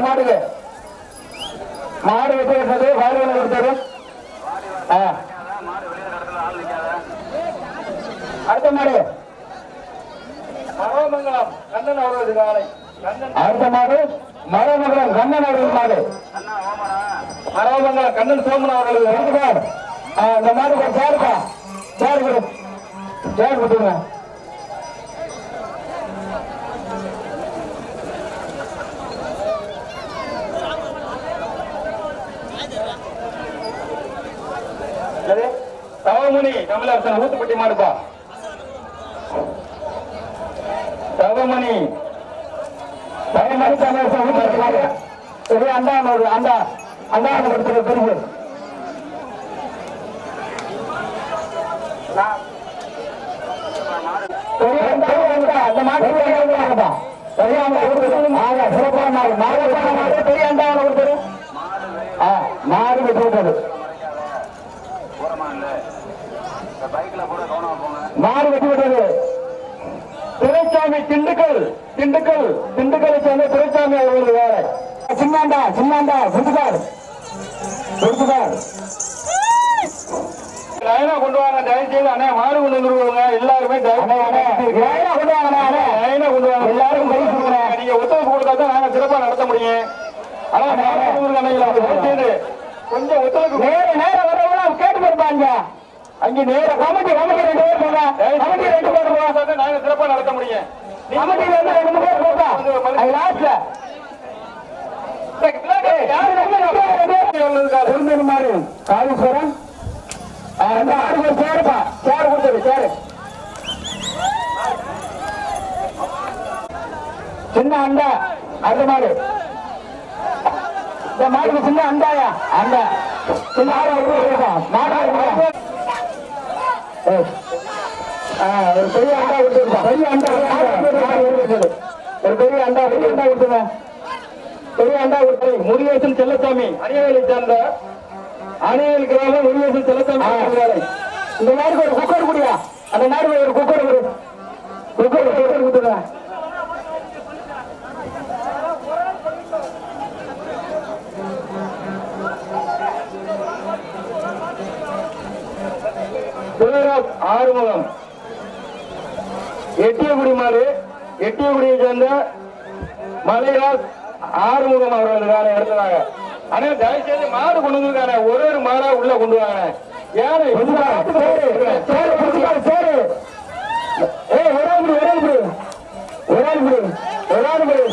மாடுங்க மாடு வெட்டி விட்டது. வாரியம் கொடுத்தது. அடுத்த மாடு மரமங்கலம் கண்ணன் அவர்களது காலை. அடுத்த மாடு மரமங்கலம் கண்ணன் அவர்கள் மாடு. மரமங்கலம் கண்ணன் சோமன் அவர்களது. இந்த மாடு ஒரு சேருப்பா. சேரு கொடு. சேர் கொடுத்துருங்க. தவமணி தமிழரசன் ஊத்துப்பட்டி மாடுப்பா. தவமணி தமிழரசன் ஊத்துப்பட்டி மாடு. சரி அண்டா அண்டா அண்டா கொடுத்துரு. பெரிய அந்த மாடு சிறப்பான மாடு. மாடு பெரிய அண்டாவை கொடுத்துரு. மாடு வெட்டி விட்டது. மாடு வெட்டி விட்டது. துரைசாமி திண்டுக்கல் திண்டுக்கல் திண்டுக்கலை சேர்ந்த துரைசாமி அவர்கள் வேற. சின்னாண்டா சின்னாண்டா கொடுத்துக்கார் கொடுத்துக்கார். லைனா கொண்டு வாங்க. தயவு செய்து அண்ணே மாடு கொண்டு வந்துருவாங்க. எல்லாருமே லைனா கொண்டு வாங்க. லைனா கொண்டு வாங்க. எல்லாரும் கை கொடுங்க. நீங்க ஒத்துழைப்பு கொடுத்தா தான் நாங்க சிறப்பா நடத்த முடியும். ஆனா கொஞ்சம் ஒத்துழைப்பு நேரம் வரவங்க கேட்டு போயிருப்பாங்க. அங்க நேர கமிட்டி கமிட்டி 2 பேர் போங்க. கமிட்டி 2 பேர் போங்க. நாங்க சிறப்பா நடத்த முடியும். கமிட்டில இருந்து 2 பேர் போங்க. அது லாஸ்ட்ல மாறு காளீஸ்வரன் சேருப்பா. சேர் கொடுத்தது. சேரு சின்ன அண்டா. அந்த மாடு இந்த மாடுக்கு சின்ன அண்டாயா. அண்டா சின்ன மாடு ஒரு பெரிய அண்டா கொடுத்துருப்பா. பெரிய அண்டா ஒரு பெரிய அண்டா பெரிய அண்டா கொடுத்துருங்க. பெரிய அண்டா கொடுத்து முருகேசன் செல்லசாமி அணியவேலை சேர்ந்த அணியல் கிராமம் முருகேசன் செல்லசாமி. இந்த மாடுக்கு ஒரு குக்கர் குடியா. அந்த மாடு ஒரு குக்கர் குக்கர் குக்கர் கொடுத்துருங்க. ஆறுமுகம் எட்டியகுடி மாடு. எட்டியகுடியை சேர்ந்த மலைராஜ் ஆறுமுகம் அவர்களுக்கான எடுத்துறாங்க. ஆனா தயவு செய்து மாடு கொண்டு வந்துருக்காங்க. ஒரு மாடா உள்ள கொண்டு வாங்க. ஏன்னா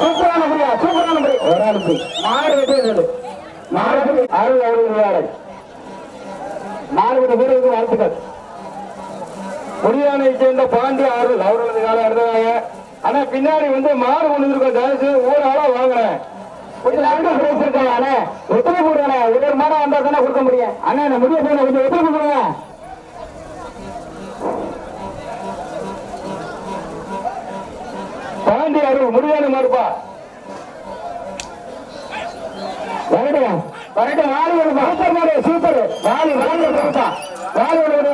சூப்பரான முடியா. சூப்பரான முடி. ஒரு ஆள் மாடு வெட்டி மாடு அருள் அவர்கள் மாடு வீரருக்கு வாழ்த்துக்கள். முடியானை சேர்ந்த பாண்டி அருள் அவர்களது காலம் எடுத்தாங்க. ஆனா பின்னாடி மாடு கொண்டு வந்திருக்கோம். தயவுசு ஒரு ஆளா வாங்கினேன். ஒத்துழைப்பு கொடுங்க. ஒரு மாடா வந்தா தானே கொடுக்க முடியும். அண்ணா என்ன முடிய கொஞ்சம் ஒத்துழைப்பு கொடுங்க. பாண்டி அருள் முடியானை மாடுப்பா. வரட்டும் வரட்டும். வாலி சூப்பர் மாடு. சூப்பர் வாலி வாலி வாலி ஒரு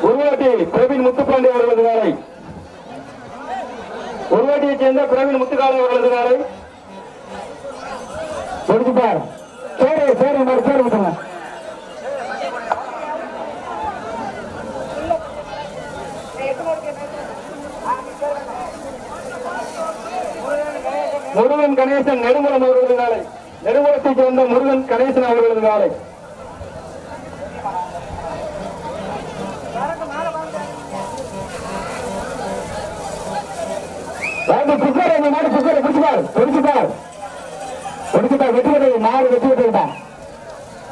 உருவாட்டி பிரவீன் முத்துப்பாண்டி அவர்களது காலை. உருவாட்டியைச் சேர்ந்த பிரவீன் முத்துக்காலை அவர்களது காலை. முடிச்சுப்பார். சரி சரி சரி விட்டுங்க. முருகன் கணேசன் நெடுங்குளம் அவர்களது காலை. நெடுங்குளத்தைச் சேர்ந்த முருகன் கணேசன் அவர்களது காலை. குக்கர் எங்க மாடு குக்கர் பிடிச்சுப்பார் பிடிச்சுப்பார் பிடிச்சுப்பார் வெற்றி விட்டது மாடு வெற்றி விட்டுதான்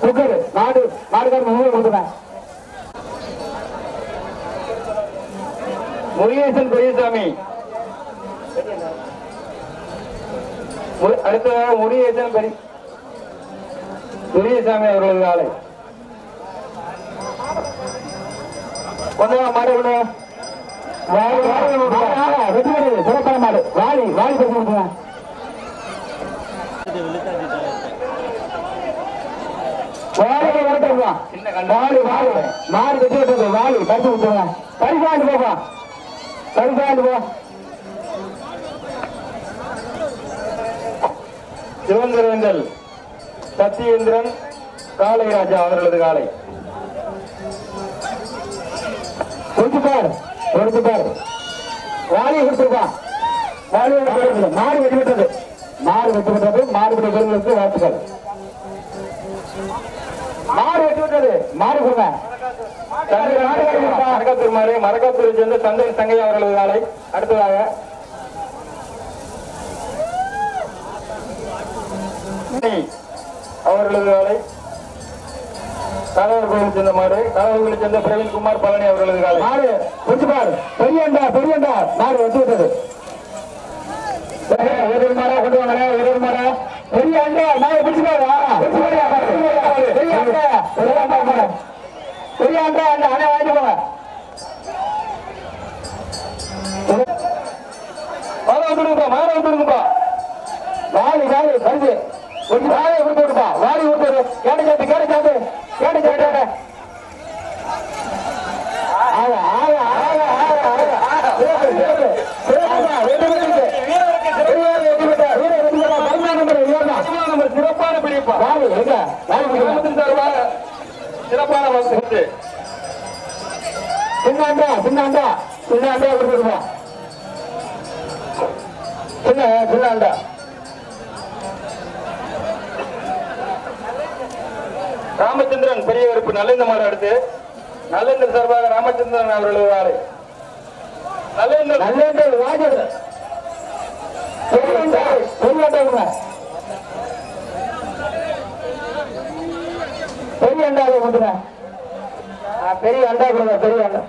குக்கர் நாடு நாடுகாரன் முழுவதும் கொடுத்துட்டேன். முருகேசன் பெரியசாமி அடுத்ததாக முருகேசன் பெரியசாமி அவர்களது ஆலை. கொஞ்சம் மாடு விட வெற்றி பெறுது சிறப்பான மாடு வாலி வாலி பேசி கொடுத்துருவேன். வாலி வாலி மாடு வெற்றி பெற்றது வாலி பரிசு கொடுத்துருவேன். பரிசாண்டு போப்பா பரிசாண்டு போ. சிவந்திரவேந்தல் சத்யேந்திரன் காளைராஜா அவர்களது காலை. கொடுத்துப்பார் கொடுத்துப்பார் வாலியை கொடுத்துருப்பான். மாடு வெற்றி பெற்றது மாடு வெற்றி பெற்றது மாடு பெற்ற பெருங்களுக்கு வாழ்த்துக்கள். மாடு வெற்றி பெற்றது மாடு கொடுங்க. மரக்காத்தூர் மாடு மரக்காத்தூரை சேர்ந்த சந்தன் சங்கையா அவர்களது காலை. அடுத்ததாக அவர்களது காலை. கணவர் கோயில் சேர்ந்த மாடு கணவர்களை சேர்ந்த பிரவீன்குமார் பழனி அவர்களது காலை. மாடு கொஞ்சம் பெரியண்டா பெரியண்டா மாடு வந்து விட்டது. ஒரு மாடா கொண்டு வாங்க ஒரு மாடா பெரிய அண்டா மாடு பிடிச்சுக்காரு பெரிய அண்டா அந்த அண்ணா வாங்கி போங்க. மாட வந்துடுங்கப்பா மாட வந்துடுங்கப்பா. வாலி வாலி பரிசு கொஞ்சம் வாழையை கொடுத்து விடுப்பா வாலி கொடுத்து கேட்டு சாத்து கேட்டு சாத்து கேட்டு சாட்டு சிறப்பான பிடிப்பா சிறப்பான வகுப்பு சின்னாண்டா சின்னாண்டா சின்னாண்டா கொடுத்துருப்பா சின்னாண்டா. ராமச்சந்திரன் பெரிய வெறுப்பு நல்ல மாடு அடுத்து நல்லேந்திர சார்பாக ராமச்சந்திரன் அவர்களது ஆறு. நல்லேந்திர ராஜேந்திரன் பெரிய அண்டா கொடுங்க பெரிய அண்டா கொடுங்க பெரிய அண்டா.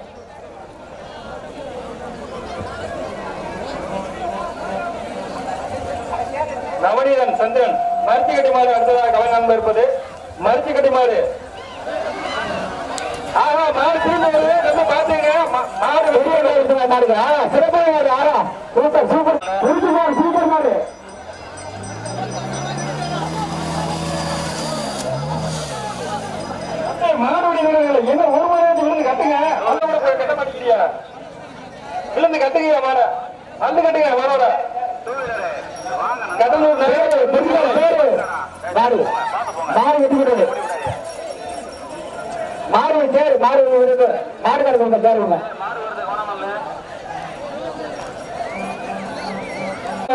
நவநீதன் சந்திரன் மருத்துவக்கட்டி மாடு அடுத்ததாக கவனம் இருப்பது மருத்துவக்கட்டி மாடு. ஆஹா மாடு திரும்ப நம்ம பாத்தீங்க மாடு வெளியே மாடுங்க சிறப்பான மாடு. ஆறா சூப்பர் சூப்பர் சூப்பர் சூப்பர் மாடு. மாடுடைய வீரர்கள் என்ன ஒரு மாதம் விழுந்து கட்டுங்க கட்ட மாட்டேங்கிறியா விழுந்து கட்டுங்க மாட வந்து கட்டுங்க மாடோட கடலூர் மாடு மாடு வெட்டி விடுறது மாடு சேரு மாடு மாடு கடை சேருங்க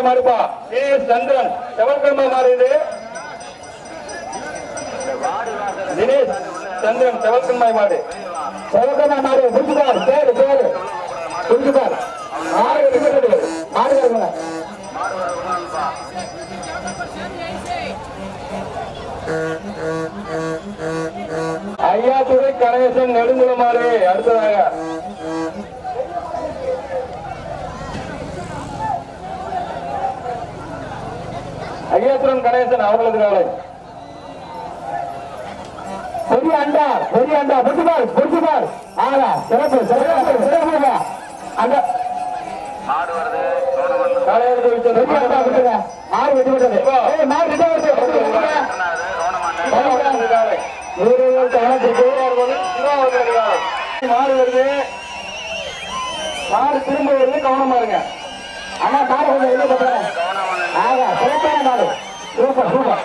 மாடுப்பா ஏ சந்திரன் செவல்கிழமை மாறு இது தினேஷ் சந்திரன் செவல்கிழமை மாடு செவல்கிழமை மாடு புரிஞ்சுக்கார் சேரு சேரு புரிஞ்சுக்கார் மாடு வெட்டி விடுறது மாடு கடை ஐயாத்துறை கணேசன் நெடுங்குளமாறு அடுத்ததாக ஐயாத்துடன் கணேசன் அவர்களது காலை. பெரிய அண்டா புரிச்சுப்பார் புரிச்சுப்பார் ஆனா சிறப்பு சிறப்பு சிறப்பு அந்த மாடு வெட்டி விட்டது மாடு மாடு வருது மாடு திரும்ப வருது கவனமா இருங்க. ஆனா மாடு கொஞ்சம் வெளியே போட்டுறேன். ஆகா சிறப்பான மாடு. Super super.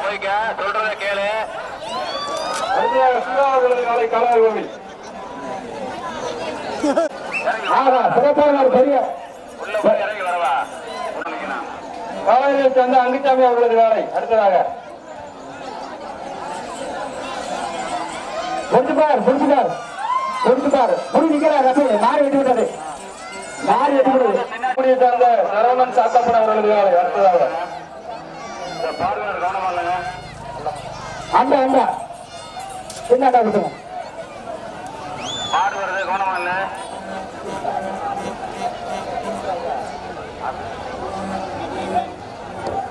சொல்றத கேளு. அடுத்ததாக சிவாவர்களுக்கு நாளை கலர் கோவில். ஆகா சிறப்பான மாடு. பெரிய உள்ள போய் இறங்கி வரவா. காலையில் சேர்ந்த அங்குச்சாமி அவர்களது வேலை. அடுத்ததாக புரிஞ்சுப்பார் புரிஞ்சுப்பார் புரிஞ்சுப்பார் புரிஞ்சுக்கிறார். மாறி வெட்டி விட்டது. மாறி வெட்டி விடுது. சேர்ந்த சரவணன் சாத்தப்பன் அவர்களது வேலை. அடுத்ததாக பார்வையாளர் கவனமா இல்லைங்க. அந்த அந்த சின்னடா விட்டுங்க. மாடு வருது கவனமா இல்ல.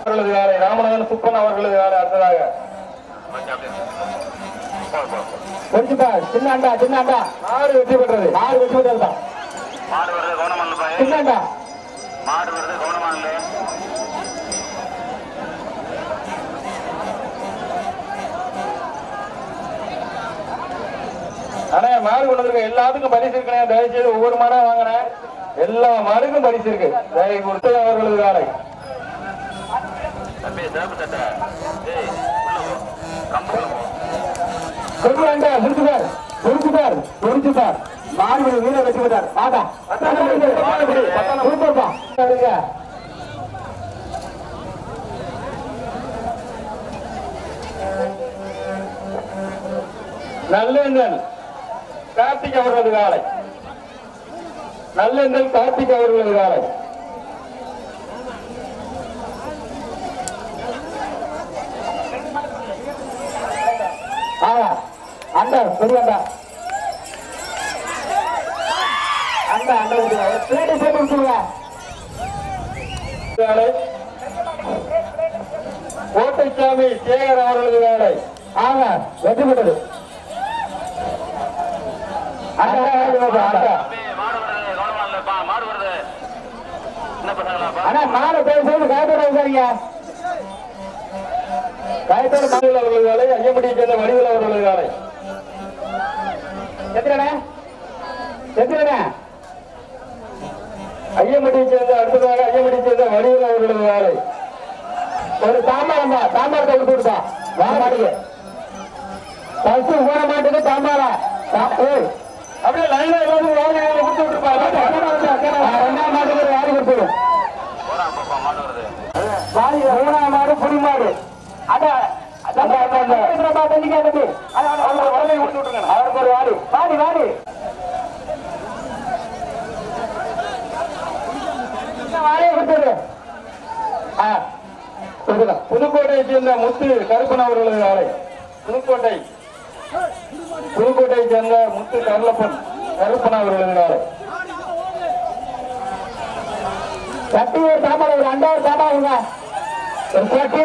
அவர்களது வேலை. ராமநாதன் சுப்பன் அவர்களது வேலை. அடுத்ததாக புரிஞ்சுப்பார். சின்ன அண்டா சின்ன அண்டா. மாடு வெற்றி பெற்றது. மாடு வெற்றி பெற்றது தான். மாடு வருது கவனமா இல்ல. சின்ன அண்டா மாடு வருது கவனமா இல்ல. ஆனா மாடு கொண்டு வந்திருக்க எல்லாத்துக்கும் பரிசு இருக்கணும். தயவுசெய்து ஒவ்வொரு மாடா வாங்கினேன். எல்லா மாடுக்கும் பரிசு இருக்கு. தயவு கொடுத்து அவர்களது வேலை. தம்பி சிறப்பு சட்டை கம்புல போ. சொல்லுவாண்டா புரிஞ்சுப்பார் புரிஞ்சுப்பார் புரிஞ்சுப்பார். மாடு வீர வெற்றி பெற்றார். ஆட்டா சூப்பர்ப்பா. நல்லெண்ணல் கார்த்திக் அவர்களது வேலை. நல்லெண்ணல் கார்த்திக் அவர்களது வேலை. அண்டா பெரிய அண்டா அண்டா அண்டா பிளேட்டை சேர்த்து விட்டுருங்க. கோட்டைச்சாமி சேகர் அவர்களது வேலை. ஆக வெற்றி பெற்றது. மாடு வருது கவனமா இல்லப்பா. மாடு வருது. என்ன பசங்களாப்பா? ஆனா மாடு பேசுறது காயத்தோட இருக்காங்க. காயத்தோட மகளிர் அவர்களது வேலை. ஐயம்படியை சேர்ந்த வடிவில் அவர்களது வேலை. ஐயம்படியை சேர்ந்த அடுத்ததாக ஐயம்படியை சேர்ந்த வடிவில் அவர்களது வேலை. ஒரு தாம்பாரம் தான். தாம்பாரத்தை விட்டு கொடுத்தா வா மாட்டுக்கு. பசு போன மாட்டுக்கு தாம்பாரா. அப்படியே லைனா எல்லாரும் வாங்கி கொடுத்து விட்டுருப்பாங்க. ரெண்டாம் மாட்டுக்கு ஒரு வாரி கொடுத்துடும். மாடு வருது. மூணாம் மாடு புடி மாடு. அவருக்கு ஒரு வாடி வாடி வாடி வாடியை கொடுத்துரு. புதுக்கோட்டையை சேர்ந்த முத்து கருப்பன் அவர்களது வேலை. புதுக்கோட்டையை சேர்ந்த முத்து கருப்பன் அவர்களது வேலை. சட்டி ஒரு சாப்பாடு ஒரு அண்டாவது சாப்பாடுங்க. ஒரு சட்டி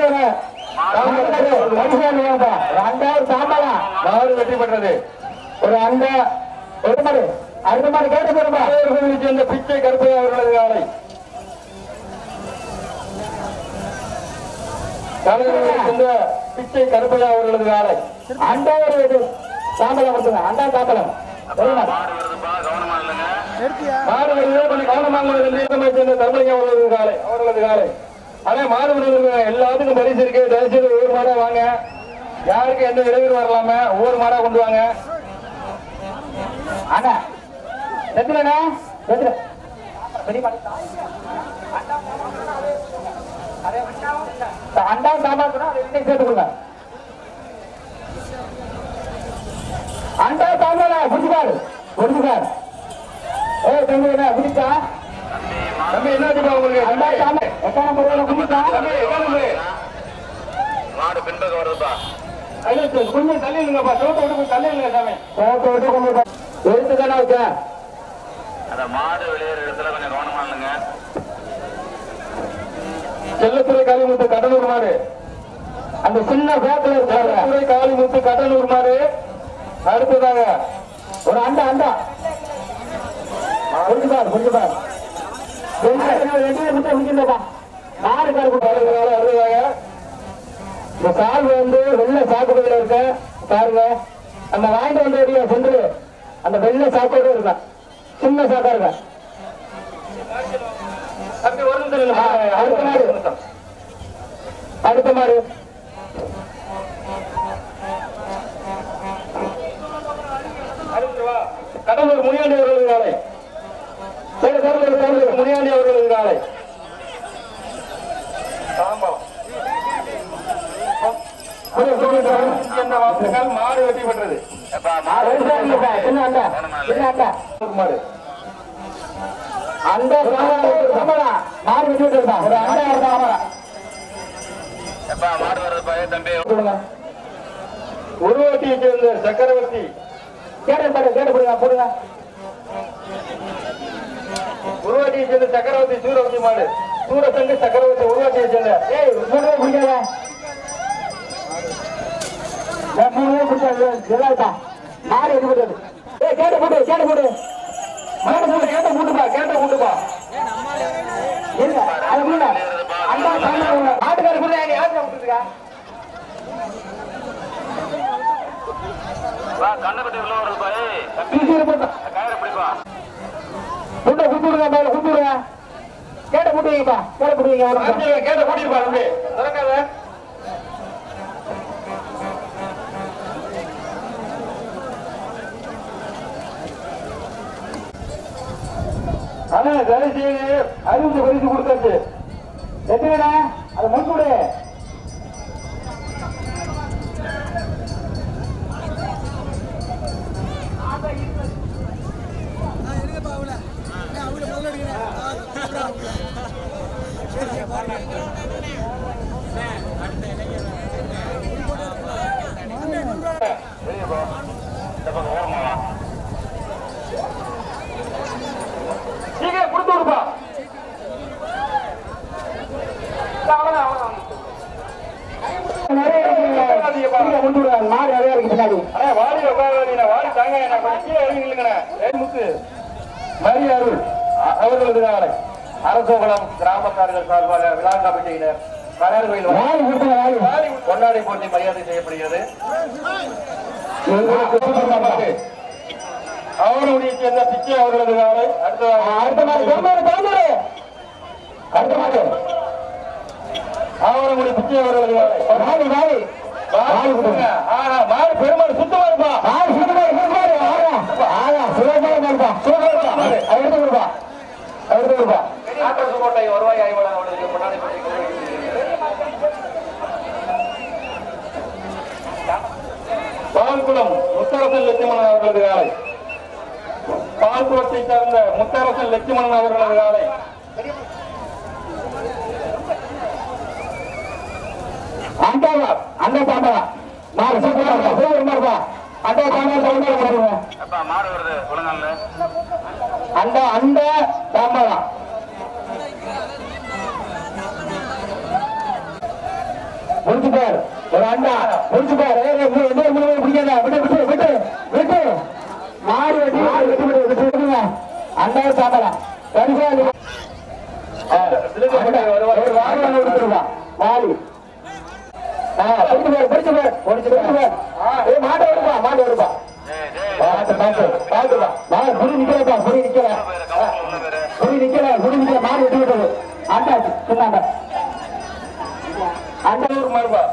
அண்டாவது சாப்பாடா. மாடு வெற்றி பெற்றது. ஒரு அண்டா ஒரு மாடு. அடுத்த மாடு கேட்டு போறோமா. சேர்ந்த பிச்சை கருப்பையா அவர்களது வேலை. சேர்ந்த பிச்சை கருப்பையா அவர்களது வேலை. அண்டா ஒரு சாம்பலம் கொடுத்துங்க. அண்டா சாம்பலம் மாடு வருதுப்பா கவனமா இல்லைங்க. மாடு வருது கொஞ்சம் கவனமாக சேர்ந்த தர்மலிங்க அவர்களது வேலை. ஆனா மாடு வருது எல்லாத்துக்கும் பரிசு இருக்கு. தயவுசெய்து ஒவ்வொரு மாடா வாங்க. யாருக்கு எந்த இடையூறு வரலாம ஒவ்வொரு மாடா கொண்டு வாங்க. அண்ணா செத்துலண்ணா செத்துல அண்டா சாம்பார் கூட சேர்த்து கொடுங்க. அண்டா சாம்பாரா புரிஞ்சுக்காரு புரிஞ்சுக்காரு. தம்பி என்ன புரிச்சா தம்பி என்ன உங்களுக்கு அண்டா சாம்பார் எத்தனை முறையில புரிச்சா மாடு பின்பக்கம் வருதுப்பா. கொஞ்சம் தள்ளிடுங்கப்பா. தோட்ட விட்டு தள்ளிடுங்க சாமி. தோட்ட விட்டு கொஞ்சம் எடுத்து தானே வச்ச. அந்த மாடு வெளியேற இடத்துல கொஞ்சம் கவனமா இல்லைங்க. செல்லத்துறை காளிமுத்து கடலூர் மாடு. அந்த சின்ன பேக்கில் செல்லத்துறை காளிமுத்து கடலூர் மாடு. அடுத்ததாக ஒரு அண்டா அண்டா புரிஞ்சுப்பார் புரிஞ்சுப்பார். அடுத்ததாக இந்த சால் வந்து வெள்ளை சாக்குகளில் இருக்க பாருங்க. அந்த வாங்கிட்டு வந்த சென்று அந்த வெள்ளை சாக்கோடு இருக்க சின்ன சாக்கா இருக்க தம்பி ஒரு நிமிஷம் நில்லுங்க. அடுத்த மாடு அடுத்த மாடு கடலூர் முனியாண்டி அவர்களது காலை. முனியாண்டி அவர்களது காலை. மாடு வெற்றி பெற்றது. மாடு அந்த மாடு வெட்டி விட்டுருந்தான் ஒரு உருவாட்டியை சேர்ந்த சக்கரவர்த்தி போடுங்க உருவாட்டியை சேர்ந்த சக்கரவர்த்தி சூரவர்த்தி மாடு சூரசங்கு சக்கரவர்த்தி உருவாட்டியை சேர்ந்த மாடு எது போடுறது கேட்ட போட்டு மாடு போட்டு கேட்ட கூட்டுப்பா இல்ல அது கூட அந்த மாட்டுக்கார கூட யாரு விட்டுருக்கா கண்ணுக்குட்டி உள்ள ஒரு ரூபாய் கயிறு பிடிப்பா கூப்பிடுங்க கேட்ட கூட்டுவீங்கப்பா கேட்ட கூட்டுவீங்க கேட்ட கூட்டிருப்பா தம்பி திறக்காத ஆனா கடைசி அறிவிச்சு பரிசு கொடுத்தாச்சு எத்தனை அதை முடிச்சுடு சீக்கிரம் கொடுத்து விடுப்பா மாடு நிறைய இருக்கு பின்னாடி வாடி உட்கார வாடி தாங்க கீழே இறங்கிங்களே முத்து மரி அருள் அவர்களது காலை அரசோகுளம் கிராமத்தார்கள் சார்பாக விழா கமிட்டியினர் கலர் கோயில் கொண்டாடி போட்டி மரியாதை செய்யப்படுகிறது. அவருடைய சேர்ந்த பிச்சை அவர்களது காலை அடுத்த அவருடைய பிச்சை அவர்களது காலை மாடு பெருமாள் சுத்தமா இருப்பா கோட்டை வருவாய் ஆய்வாளர் அவர்களுக்கு முன்னாடி பால்குளம் முத்தரசன் லட்சுமணன் அவர்களது காலை பால்குளத்தை சார்ந்த முத்தரசன் லட்சுமணன் அவர்களது காலை அந்த தாண்டா மாடு சூப்பரா அந்த மாடு வருது குளங்கல்ல அந்த தாம்பா முடிச்சுப்பார் ஒரு அண்டா முடிச்சுப்பார் பிடிக்காத விட்டு விட்டு விட்டு விட்டு மாடு வெட்டி விட்டு விட்டுங்க அண்டா சாப்பிடலாம் வாலி மாடு வருப்பா மாடு வருப்பா குடி நிக்கிறப்பா குடி நிக்கல மாடு வெட்டி விட்டது அண்டா சின்ன அண்டா மாடுபா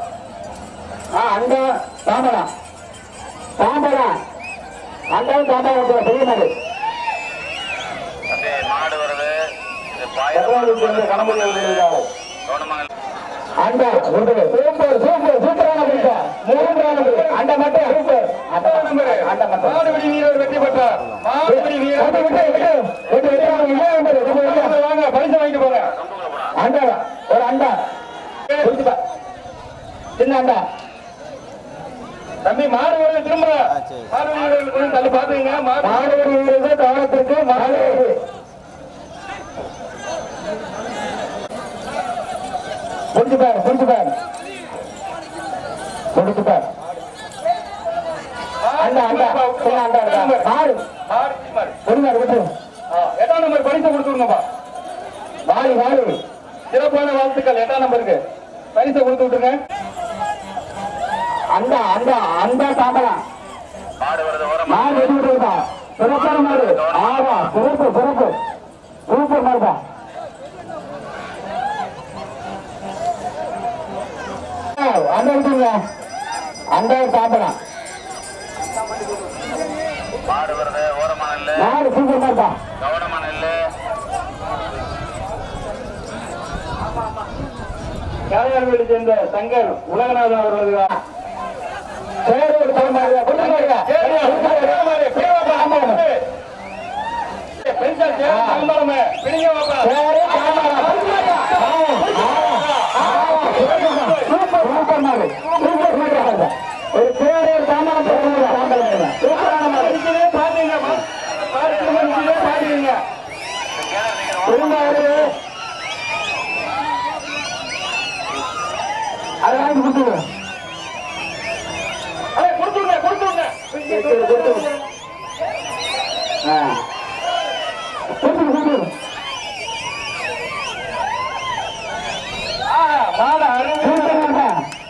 அந்த தாம்பரா அண்டாவும் தாம்பரம் பெரிய மாடு மாடு வருது அண்டா சூப்பர் சூப்பரான பிடிச்சா மூன்றாவது அண்டா மட்டும் சூப்பர் அண்டா மட்டும் மாடுபிடி வீரர் வெற்றி பெற்றார். மாடுபிடி வீரர் வாங்க பரிசு வாங்கிட்டு போங்க. அண்டா ஒரு அண்டா சின்ன அண்டா தம்பி மாடு வீரர் திரும்ப மாடு வீரர்கள் கொஞ்சம் தள்ளி பாத்துங்க. மாடு வீரர்கள் கவனத்திற்கு மாடு புரிஞ்சுப்பார் அண்டா சின்ன அண்டா மாடு விட்டு 8ஆம் நம்பர் பரிசு கொடுத்துருங்கப்பா. வாலி சிறப்பான வாழ்த்துக்கள். 8ஆம் நம்பருக்கு பரிசு கொடுத்து விட்டுருங்க. அந்த தாம்பரா மாடு வெட்டி விட்டுருக்கா சிறப்பான மாடு சிறப்பு சூப்பர் மாடு கவனமான இல்லை கலைஞர்களை சேர்ந்த சங்கர் உலகநாதன் அவர்களுக்கு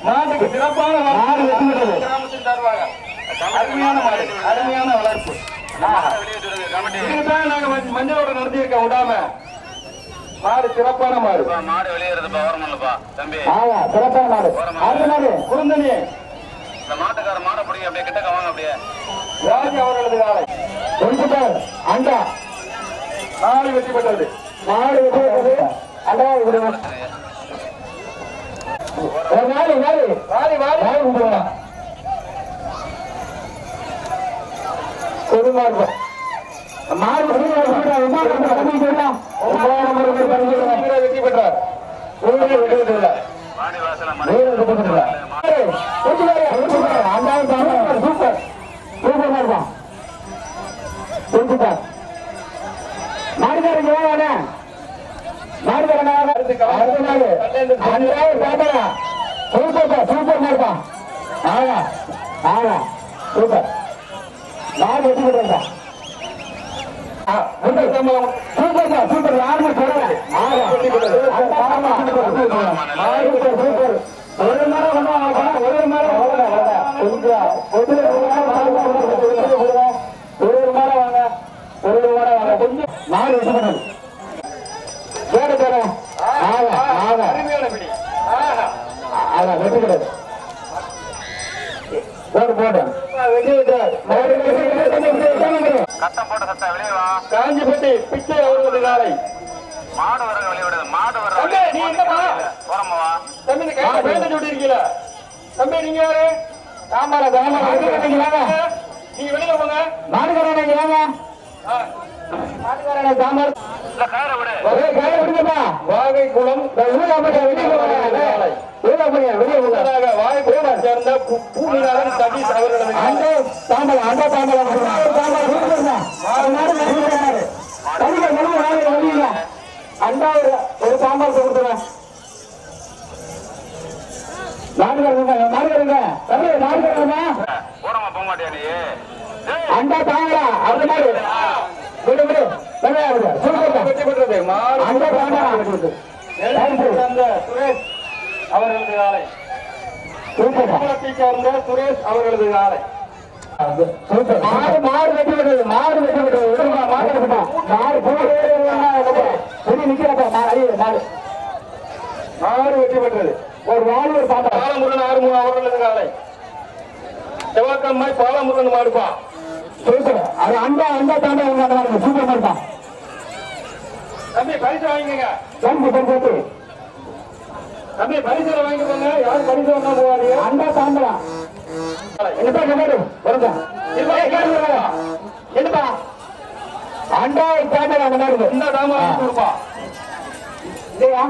மாட்டுக்கு சிறப்பான கிராமத்தின் சார்பாக அருமையான வளர்ப்பு இதுதான் நாங்க மஞ்சளோட நடத்தியிருக்கோம் விடாம மாடு சிறப்பான மாடு மாடு வெளியேறதுப்பா வரணும்லப்பா தம்பி சிறப்பான மாடு குருந்தனி இந்த மாட்டுக்கார மாடை பிடிங்க அப்படியே கிட்டக்க வாங்க அப்படியே ராஜி அவர்களது காலை அண்டா மாடு வெற்றி பெற்றது மாடு வெற்றி பெற்றது அண்டா வாரி வாரி வாரி வாரி வெற்றி பெற்றார் கட்டம் போட்ட சட்டை வெளியவா காஞ்சிபட்டி பிச்சை அவர்களது காலை மாடு வர வெளியிடுது மாடு வர நீ என்னமா போறமாவா தம்பி இந்த கையில பேந்த ஜோடி இருக்கீல தம்பி நீங்க யாரு தாமரை நீ வெளியில போங்க மாடுகாரங்க வாங்க மாடுகாரங்க தாமரை இல்ல கயிறை விடு ஒரே கயிறை விடுங்கப்பா வாகை குளம் வாகை சேர்ந்த பூமிநாதன் சதீஷ் அவர்களது அண்டா ஒரு சாம்பார் கொடுத்துறேன் அண்டா தாங்களா அந்த மாதிரி விடு விடு வெற்றி பெற்றது சுரேஷ் அவர்களது காலை சேர்ந்த சுரேஷ் அவர்களது காலை மாடு வெற்றி பெற்றது மாடு வெற்றி பெற்றது மாடு வெற்றி பெற்றது ஒரு மாடு ஒரு பாலமுருகன் ஆறுமுக அவர்களது காலை செவ்வாய்க்கிழமை பாலமுருகன் மாடுப்பா அது அண்டா அண்டா தாண்டா சூப்பர் மாடுப்பா தம்பி பரிசு வாங்கிக்கங்க தம்பி பரிசு வாங்கிக்கோங்க யாரும் பரிசு வாங்க போவாங்க அண்டா தாண்டா என்னப்பா சொன்னாரு வருங்க என்னப்பா அண்டா தாண்டா அந்த மாதிரி இந்த தாமா கொடுப்பா இல்லையா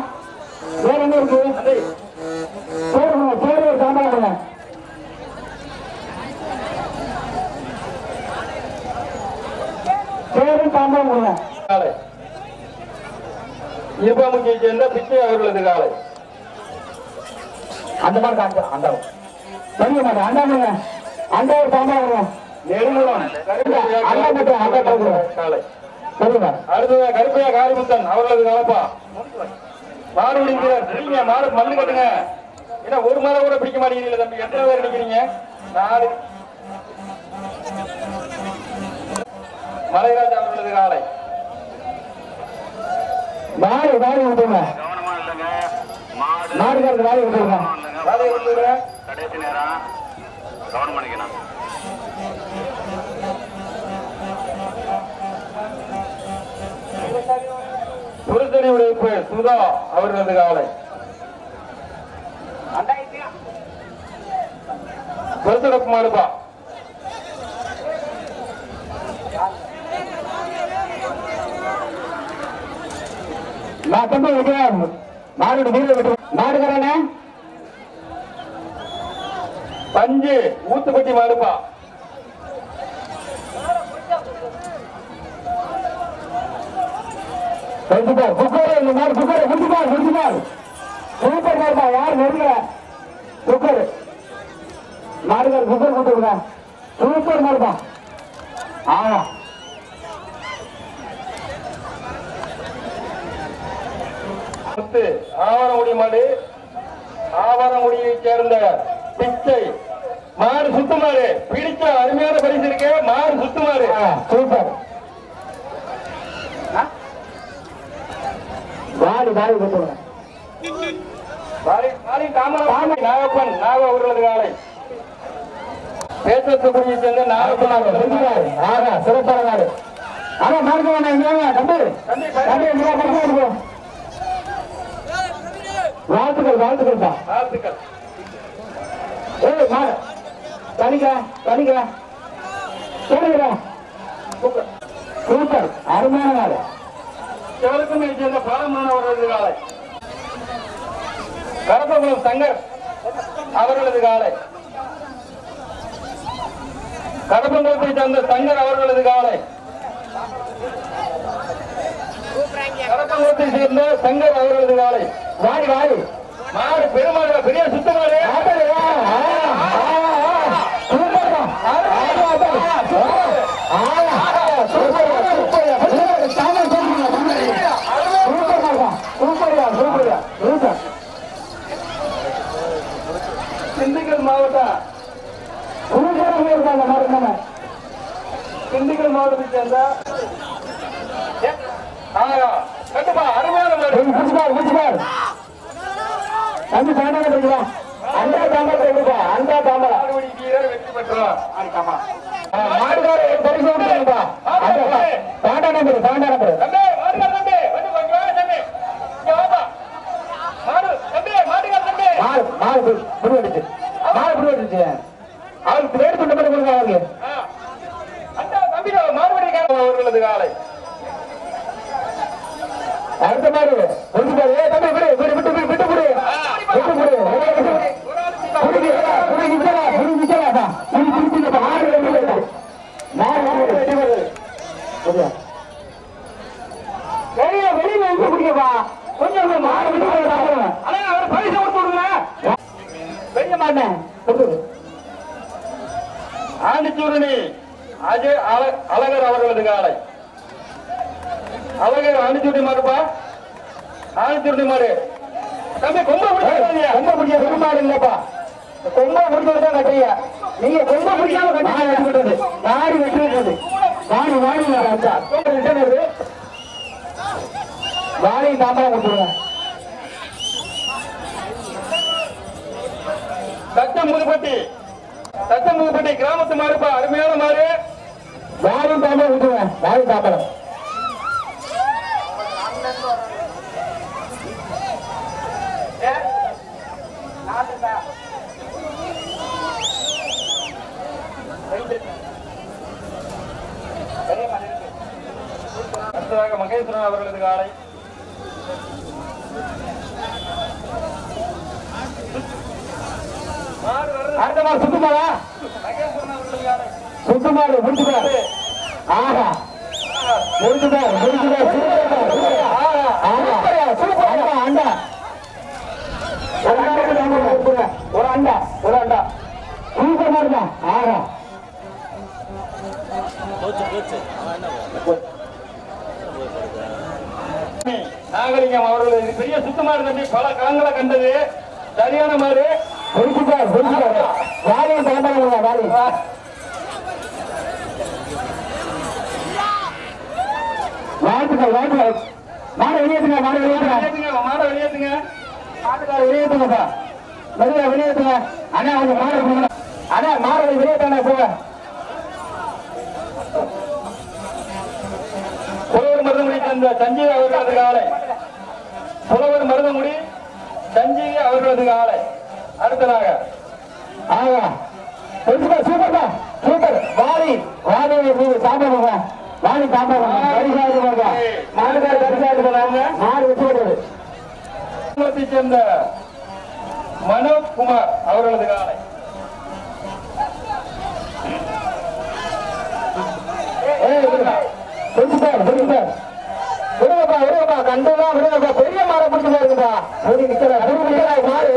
வேற என்ன இருக்கு பேர் தாண்டா பேரும் தாண்டா கொடுங்க இருப்பாமுக்கியை சேர்ந்த பிச்சை அவர்களது காலை அந்த மாதிரி காண்க அண்டா சரிங்க மாட்டேன் அண்டா அண்டா ஒரு தாண்டா வருவோம் நெடுங்குளம் காலை சரிங்க அடுத்தது கருப்பையா காரிமுத்தன் அவர்களது காலப்பா மாடு பிடிக்கிறார் மாடு மல்லு கட்டுங்க ஏன்னா ஒரு மாலை கூட பிடிக்க மாட்டேங்கிறீங்க தம்பி எத்தனை பேர் நினைக்கிறீங்க 4 மலைராஜா அவர்களது காலை மாடு மாடு விட்டுருங்க மாடுகாரருக்கு வாரி விட்டுருங்க வாரி விட்டுருங்க கடைசி நேரம் கவனம் பண்ணிக்கணும் தோப்பு சுதா அவர்களது காலை பெருசடப்பு மாடுப்பா. நான் தம்பி வைக்கிறேன் மாடு வீர விட்டு மாடுகிறேனே பஞ்சு ஊத்துப்பட்டி மாடுப்பா. குக்கர் இந்த மாதிரி குக்கர் முடிச்சுப்பார் சூப்பர் மாடுப்பா. யார் நெருங்கல குக்கர் மாடுகார் குக்கர் கொடுத்துருங்க. சூப்பர் மாடுப்பா. ஆமா ஆவரங்குடி மாடு ஆவரங்குடியை சேர்ந்த பிச்சை மாடு சுத்து மாடு பிடிச்ச அருமையான பரிசு இருக்கு. மாடு சுத்து மாடு சூப்பர் வாடி வாடி கொடுத்துருங்க. நாகப்பன் நாக அவர்களது காலை பேசக்கூடிய சேர்ந்த நாகப்பன் சிறப்பான நாடு. ஆனா மார்க்க தம்பி வாழ்த்துக்கள் வாழ்த்துக்கள் தான் வாழ்த்துக்கள். சூப்பர் அருமையான நாடு. சிவலுக்குமே சேர்ந்த பாலமான அவர்களது காலை கரப்பகுளம் சங்கர் அவர்களது காலை கடப்பங்குளத்தை சேர்ந்த சங்கர் அவர்களது காலை கடப்பங்குளத்தை சேர்ந்த சங்கர் அவர்களது காலை வாடி வாடி மாடு பெருமாடு பெரிய சுத்த மாடு திண்டுக்கல் மாவட்டம் திண்டுக்கல் மாவட்டத்தை சேர்ந்த கட்டுப்பா அருமையான மாடு தம்பி சாண்டான படிக்கலாம் அண்டா தாம்பரம் எடுப்பா அண்டா தாம்பரம் வெற்றி பெற்றோம். மாடுகார பரிசு கொடுத்துருப்பா தாண்டா நம்பர் தம்பி, மாடுகார் தம்பி, வந்து கொஞ்சம் வாங்க தம்பி. இங்க வாப்பா. தம்பி, மாடுகார் தம்பி. மாடு புடுவடிச்சு அவருக்கு வேறு கொண்டு போய் கொடுங்க அவருக்கு. அந்த தம்பி மாடுபடி அவர்களது காலை அடுத்த மாதிரி தம்பி விட்டு விட்டு விட்டு விட்டு கொடு விட்டு கொடு வெளியில எங்க குடிக்கப்பா கொஞ்சம் மாடு அவர் பரிசு கொடுத்து விடுங்க. வெளிய மாட்டேன் ஆண்டிச்சூரணி அஜய் அழகர் அவர்களது காலை அழகர் ஆண்டிச்சூரணி மாடுப்பா. ஆண்டிச்சூரணி மாடு தம்பி கொம்ப பிடிச்ச பெருமாடு இல்லப்பா கொம்ப பிடிச்சதுதான் கட்டுறீங்க நீங்க கொம்ப பிடிக்காம கட்டி நாடி வெட்டுறது வாடி வாடி வாடி தாம்பரம் கொடுத்துருங்க. தச்சம்புதுப்பட்டி கிராமத்து மாடுப்பா அருமையான மாடு வாடி தாம்பரம் கொடுத்துருங்க. வாடி தாம்பரம் அடுத்ததாக மகேஸ்வரன் அவர்களது காலை அடுத்த மாதிரி சுத்துமாடா மகேஸ்வரன் அவர்களது காலை சுத்துமாடு முடிச்சுட்டாரு. ஆஹா முடிச்சுட்டாரு அண்டா ஒரு அண்டா சூப்பர் மாடுதான். ஆஹா நாகலிங்கம் அவர்கள் இது பெரிய சுத்தமாடு தம்பி பல காலங்களை கண்டது சரியான மாடு முடிச்சுட்டாரு வாரியம் தாண்டா வாரியம் வாழ்த்துக்கள் மாடு வெளியேற்றுங்க மாடை வெளியேற்றுங்க மாட்டுக்கார வெளியேற்றுங்கப்பா வெளியேற்றுங்க அண்ணா கொஞ்சம் மாடு அண்ணா மாடு வெளியேற்றானே போங்க. கோவில் மருந்துமணி தந்த சஞ்சீவ் அவர்களது காலை புலவர் மருதமுடி சஞ்சீவி அவர்களது காலை. அடுத்ததாக சூப்பர் சூப்பர் வாரி சாப்பிடுவாங்க வாணி சாப்பிடுவாங்க சேர்ந்த மனோஜ்குமார் அவர்களது காலை. கண்டுதான் பெரிய மாற பிடிச்சு இருக்குதா மாறு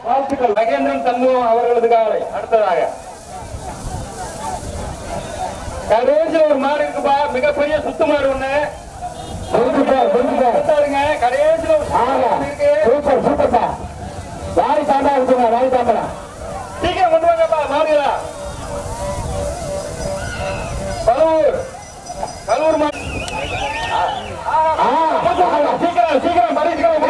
வாழ்த்துக்கள். மகேந்திரன் சண்முகம் அவர்களது காலை. அடுத்ததாக கடைசி ஒரு மாடு இருக்குப்பா, மிகப்பெரிய சுத்து மாடு ஒண்ணு. கடைசியில் வாரி தாண்டா இருக்குங்க வாரி தாண்டா சீக்கிரம் கொண்டு வாங்கப்பா மாடுகளா. கலூர் மாடு சீக்கிரம் சீக்கிரம் பரிசுகள்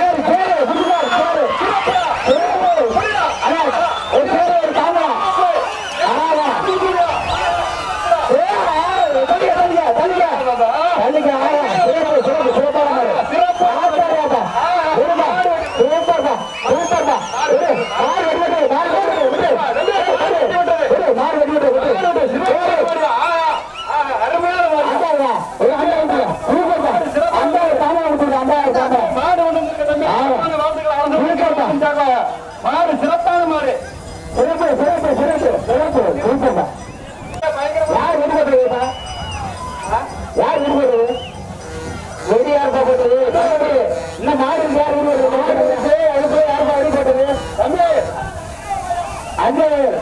மாடு சிறப்பான மாடு. யார் விடுபடுறது யார் விடுபடுறது வெடியார் போட்டது இன்னும் மாடு யார் விடுபடுறது யாருப்பா அடிப்பட்டது அஞ்சல்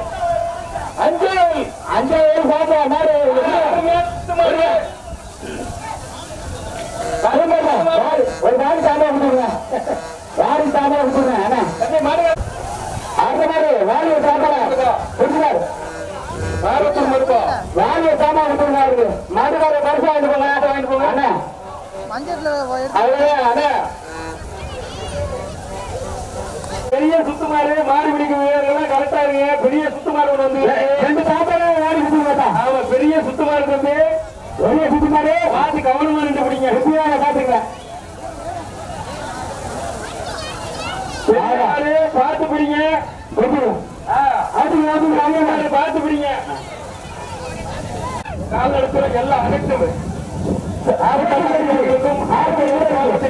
அஞ்சல் அஞ்சல் சாப்பிட மாடு ஒரு நாள் தாண்டா விட்டுருங்க யாரும் தாண்டா விட்டுருங்க அடுத்த மாதிரி வேலையை சாப்பிட வேலையை சாமா விட்டுருங்க மாட்டுக்கார பரிசு வாங்கிட்டு போங்க அண்ணா பெரிய சுத்து மாடு மாடு பிடிக்கும் வீரர்கள் கரெக்டா இருங்க. பெரிய சுத்து மாடு வந்து ரெண்டு சாப்பாடு மாடு பிடிக்க ஆமா பெரிய சுத்து மாடு வந்து பெரிய சுத்து மாடு பார்த்து கவனமா நின்று பிடிங்க. எப்படியாக பாத்துக்கலாம் பார்த்து பிடிங்க பார்த்து பிடிங்க. காலத்துல எல்லாம் அனைத்தும்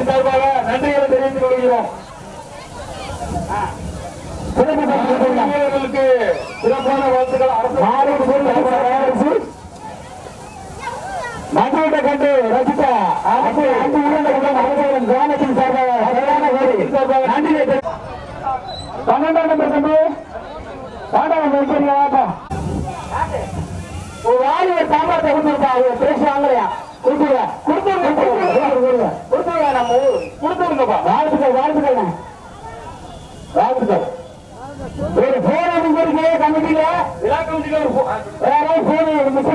சார்பாக நன்றிகளை தெரிவித்துக் கொள்கிறோம். வீரர்களுக்கு சிறப்பான வாழ்த்துக்கள். அரசு மதுரை கண்டு ரசித்த கிராமத்தின் சார்பாக நன்றியை 12ஆம் நம்பர் தம்பி பாண்டாவன் வைக்கிறீங்களா ஒரு ஆளு ஒரு சாம்பாரத்தை கொடுத்துருப்பா பேசி வாங்கலையா கொடுத்துருங்க நம்ம கொடுத்துருங்கப்பா. வாழ்த்துக்கள் வாழ்த்துக்கள் வாழ்த்துக்கள். ஒரு போன் இருக்கு கமிட்டியில விழா கமிட்டியில யாராவது போன்